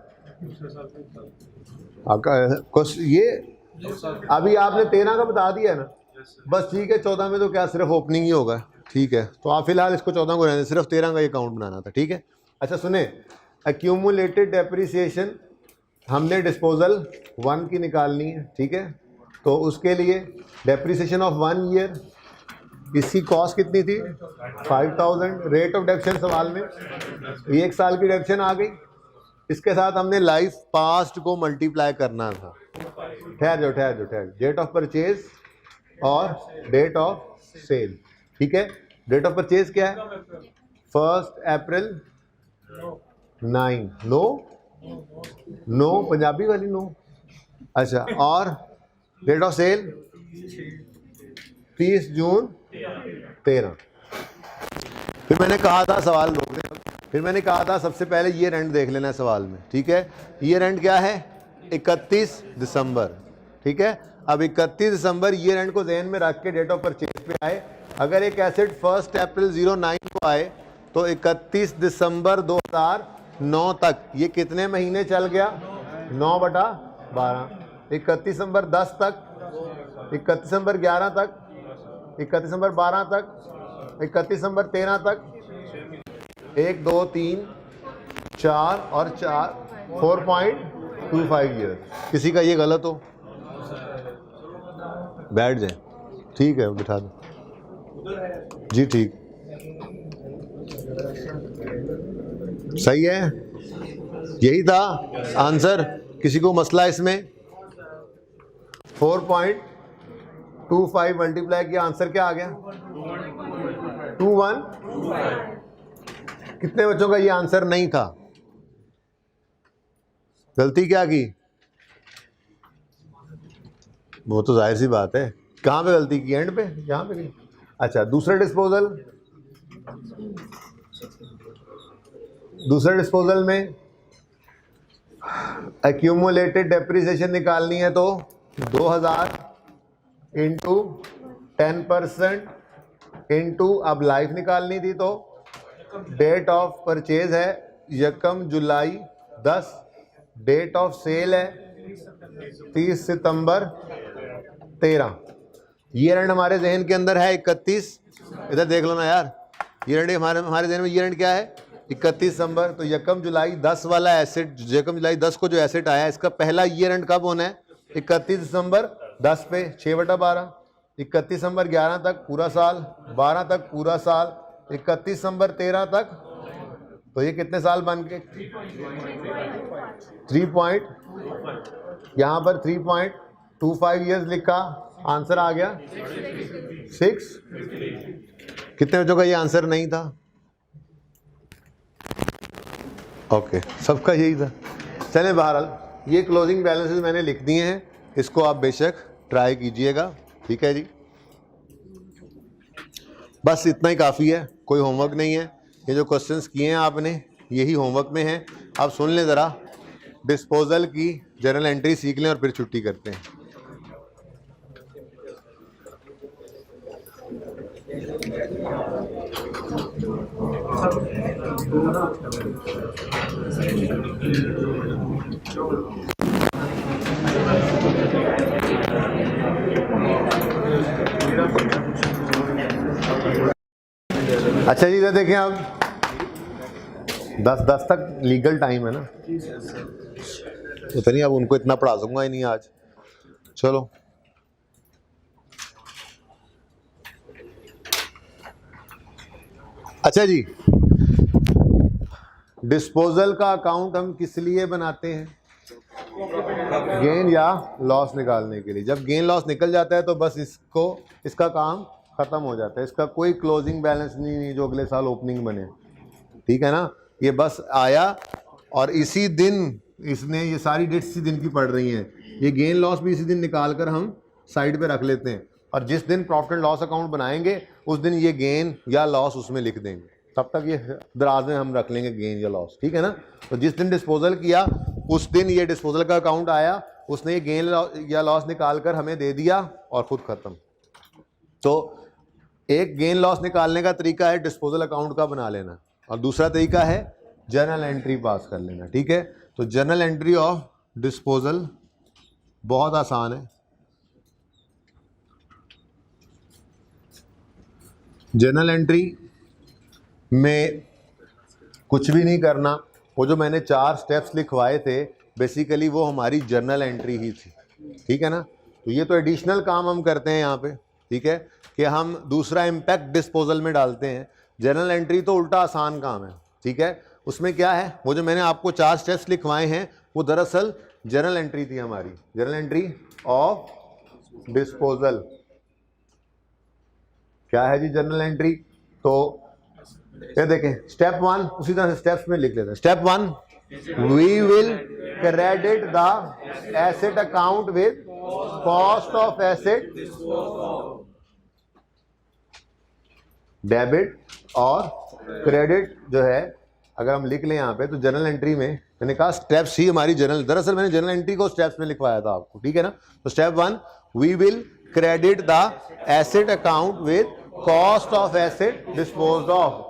आपका ये अभी आपने 13 का बता दिया है ना, बस ठीक है। 14 में तो क्या सिर्फ ओपनिंग ही होगा, ठीक है। तो आप फिलहाल इसको 14 को रहने, सिर्फ 13 का ये अकाउंट बनाना था, ठीक है। अच्छा सुने, एक्यूमुलेटेड डेप्रिसिएशन हमने डिस्पोजल 1 की निकालनी है, ठीक है। तो उसके लिए डेप्रिसिएशन ऑफ 1 ईयर, इसकी कॉस्ट कितनी थी? 5,000। रेट ऑफ डेप्शन सवाल में 1 साल की डेप्शन आ गई, इसके साथ हमने लाइफ पास्ट को मल्टीप्लाई करना था। ठहर जाओ। डेट ऑफ परचेज और डेट ऑफ सेल, ठीक है। डेट ऑफ परचेज क्या है? 1 अप्रैल 9, नो पंजाबी वाली नो, अच्छा। और डेट ऑफ सेल 30 जून 13। फिर मैंने कहा था सवाल रोक दे, फिर मैंने कहा था सबसे पहले ये रेंट देख लेना है सवाल में, ठीक है। ये रेंट क्या है? 31 दिसंबर, ठीक है। अब 31 दिसंबर ये रेंट को ध्यान में रख के डेट ऑफ परचेज पे आए। अगर एक एसेट 1 अप्रैल 09 को आए तो 31 दिसंबर 2000 9 तक, ये कितने महीने चल गया? 9/12। 31 दिसंबर 10 तक, 31 दिसंबर 11 तक, 31 दिसंबर 12 तक, 31 दिसंबर 13 तक, 1 2 3 4 और 4, 4.25 ईयर। किसी का ये गलत हो बैठ जाए, ठीक है बिठा दो जी, ठीक सही है, यही था आंसर। किसी को मसला इसमें? 4.25 मल्टीप्लाई किया, आंसर क्या आ गया? 21। कितने बच्चों का ये आंसर नहीं था? गलती क्या की? वो तो जाहिर सी बात है, कहाँ पे गलती की? एंड पे, यहाँ पे नहीं। अच्छा, दूसरा डिस्पोजल में एक्यूमुलेटेड डेप्रिसिएशन निकालनी है तो 2000 इंटू 10% इंटू, अब लाइफ निकालनी थी तो डेट ऑफ परचेज है 1 जुलाई 10, डेट ऑफ सेल है 30 सितंबर 13। ईयर एंड हमारे जहन के अंदर है 31। इधर देख लो ना यार, ईयर एंड हमारे जहन में ईयर एंड क्या है? 31 दिसंबर। तो 1 जुलाई 10 वाला एसेट, 1 जुलाई 10 को जो एसेट आया, इसका पहला ईयर एंड कब होना है? 31 दिसंबर 10 पे 6/12। 31 दिसंबर 11 तक पूरा साल, 12 तक पूरा साल, 31 दिसंबर 13 तक। तो ये कितने साल बन के? 3 यहाँ पर 3.25 ईयर्स लिखा, आंसर आ गया 6। कितने बच्चों का ये आंसर नहीं था? ओके, सबका यही था। चलें, बहरहाल ये क्लोजिंग बैलेंसेस मैंने लिख दिए हैं, इसको आप बेशक ट्राई कीजिएगा, ठीक है जी। बस इतना ही काफ़ी है, कोई होमवर्क नहीं है। ये जो क्वेश्चंस किए हैं आपने, यही होमवर्क में हैं। आप सुन लें ज़रा, डिस्पोजल की जर्नल एंट्री सीख लें और फिर छुट्टी करते हैं। अच्छा जी, इधर देखें आप, 10 तक लीगल टाइम है ना, तो नहीं अब उनको इतना पढ़ा दूंगा ही नहीं आज। चलो, अच्छा जी, डिस्पोजल का अकाउंट हम किस लिए बनाते हैं? गेन या लॉस निकालने के लिए। जब गेन लॉस निकल जाता है तो बस इसका काम खत्म हो जाता है, इसका कोई क्लोजिंग बैलेंस नहीं जो अगले साल ओपनिंग बने, ठीक है ना। ये बस आया और इसी दिन इसने, ये सारी डेट्स इसी दिन की पड़ रही हैं, ये गेन लॉस भी इसी दिन निकाल कर हम साइड पे रख लेते हैं, और जिस दिन प्रॉफिट एंड लॉस अकाउंट बनाएंगे उस दिन ये गेन या लॉस उसमें लिख देंगे, तब तक ये दराज में हम रख लेंगे गेन या लॉस, ठीक है ना। तो जिस दिन डिस्पोजल किया उस दिन ये डिस्पोजल का अकाउंट आया, उसने ये गेन या लॉस निकाल कर हमें दे दिया और खुद खत्म। तो एक गेन लॉस निकालने का तरीका है डिस्पोजल अकाउंट का बना लेना, और दूसरा तरीका है जर्नल एंट्री पास कर लेना, ठीक है। तो जर्नल एंट्री ऑफ डिस्पोजल बहुत आसान है। जर्नल एंट्री में कुछ भी नहीं करना, वो जो मैंने 4 स्टेप्स लिखवाए थे बेसिकली वो हमारी जर्नल एंट्री ही थी, ठीक है ना। तो ये तो एडिशनल काम हम करते हैं यहाँ पे, ठीक है, कि हम दूसरा इम्पैक्ट डिस्पोजल में डालते हैं। जर्नल एंट्री तो उल्टा आसान काम है, ठीक है। उसमें क्या है, वो जो मैंने आपको 4 स्टेप्स लिखवाए हैं वो दरअसल जर्नल एंट्री थी हमारी, जर्नल एंट्री ऑफ डिस्पोजल। क्या है जी जर्नल एंट्री? तो ये देखें, स्टेप 1 उसी तरह से स्टेप्स में लिख लेते हैं। Step 1, we will credit the asset account with cost of asset debit, और क्रेडिट जो है अगर हम लिख लें यहाँ पे तो जर्नल एंट्री में मैंने कहा स्टेप्स ही हमारी जर्नल, दरअसल मैंने जर्नल एंट्री को स्टेप्स में लिखवाया था आपको, ठीक है ना। तो step 1, we will credit the asset account with cost of asset disposed of.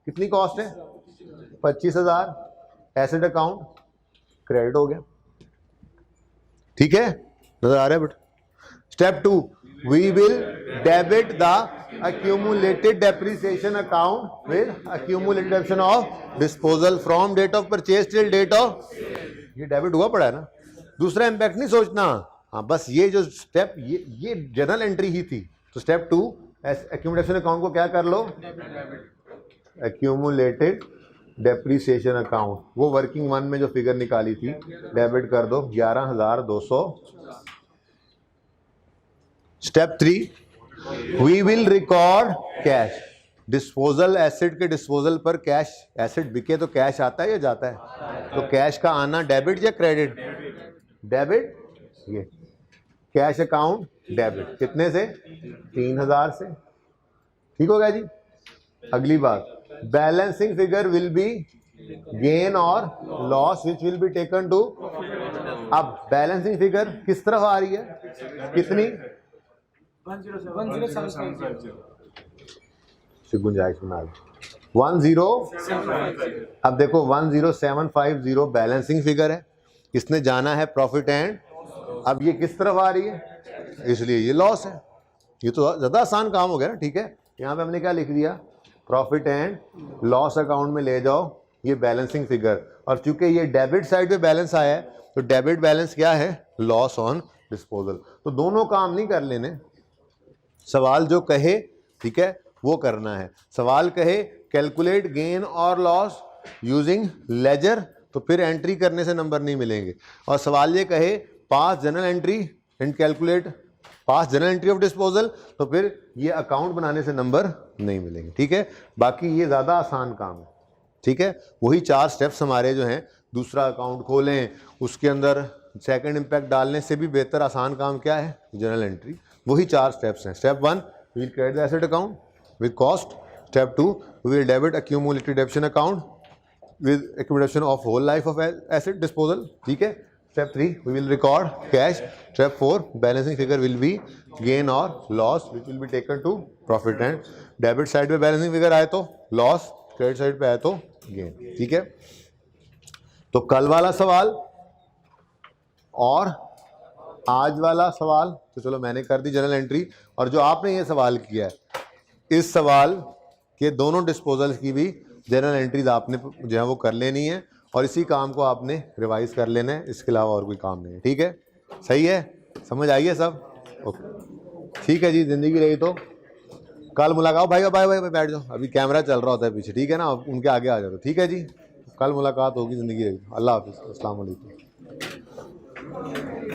कितनी कॉस्ट है? 25,000। एसेट अकाउंट क्रेडिट हो गया, ठीक है, नजर आ रहा है बेटा। Step 2, we will debit the accumulated depreciation account with accumulated depreciation of disposal from date of purchase till date of, ये डेबिट हुआ पड़ा है ना, दूसरा इंपैक्ट नहीं सोचना। हाँ बस ये जो स्टेप, ये जनरल एंट्री ही थी। तो स्टेप 2 एक्यूमुलेशन अकाउंट को क्या कर लो, एक्यूमुलेटेड डेप्रीसिएशन अकाउंट, वो वर्किंग वन में जो फिगर निकाली थी डेबिट कर दो 11,200। Step 3, we will record cash, disposal asset के डिस्पोजल पर कैश, एसेट बिके तो कैश आता है या जाता है, तो कैश का आना डेबिट या क्रेडिट, डेबिट, ये कैश अकाउंट डेबिट, कितने से, 3,000 से, ठीक हो गया जी। अगली बात, balancing figure will be gain और loss which will be taken to, अब बैलेंसिंग फिगर किस तरफ आ रही है, कितनी, 10 अब देखो 10750 बैलेंसिंग फिगर है, इसने जाना है प्रॉफिट एंड, अब ये किस तरफ आ रही है, इसलिए ये लॉस है। ये तो ज़्यादा आसान काम हो गया ना, ठीक है। यहाँ पे हमने क्या लिख दिया, प्रॉफिट एंड लॉस अकाउंट में ले जाओ ये बैलेंसिंग फिगर, और चूंकि ये डेबिट साइड पे बैलेंस आया है तो डेबिट बैलेंस क्या है, लॉस ऑन डिस्पोजल। तो दोनों काम नहीं कर लेने, सवाल जो कहे, ठीक है, वो करना है। सवाल कहे कैलकुलेट गेन और लॉस यूजिंग लेजर, तो फिर एंट्री करने से नंबर नहीं मिलेंगे। और सवाल ये कहे pass journal entry and calculate pass journal entry of disposal, तो फिर ये अकाउंट बनाने से नंबर नहीं मिलेंगे, ठीक है। बाकी ये ज़्यादा आसान काम है, ठीक है। वही 4 स्टेप्स हमारे जो हैं, दूसरा अकाउंट खोलें, उसके अंदर सेकंड इम्पैक्ट डालने से भी बेहतर आसान काम क्या है, जनरल एंट्री, वही 4 स्टेप्स हैं। Step 1 we will credit the asset account with cost, step 2 we will debit accumulated depreciation account with accumulation of whole life of asset disposal, ठीक है। Step 3 we will record cash, step 4 balancing figure will be gain or loss which will be taken to profit and debit side पे बैलेंसिंग फिगर आए तो लॉस, क्रेडिट साइड पे आए तो गेन, ठीक है। तो कल वाला सवाल और आज वाला सवाल तो चलो मैंने कर दी जनरल एंट्री, और जो आपने ये सवाल किया है, इस सवाल के दोनों डिस्पोजल्स की भी जनरल एंट्रीज आपने जो है वो कर लेनी है, और इसी काम को आपने रिवाइज कर लेना है, इसके अलावा और कोई काम नहीं है, ठीक है। सही है, समझ आई है सब, ओके ठीक है जी। ज़िंदगी रही तो कल मुलाकात, भाई भाई भाई बैठ जाओ, अभी कैमरा चल रहा होता है पीछे, ठीक है ना, उनके आगे आ जाओ, ठीक है जी। कल मुलाकात होगी, ज़िंदगी रही। अल्लाह हाफिज़, अस्सलाम वालेकुम।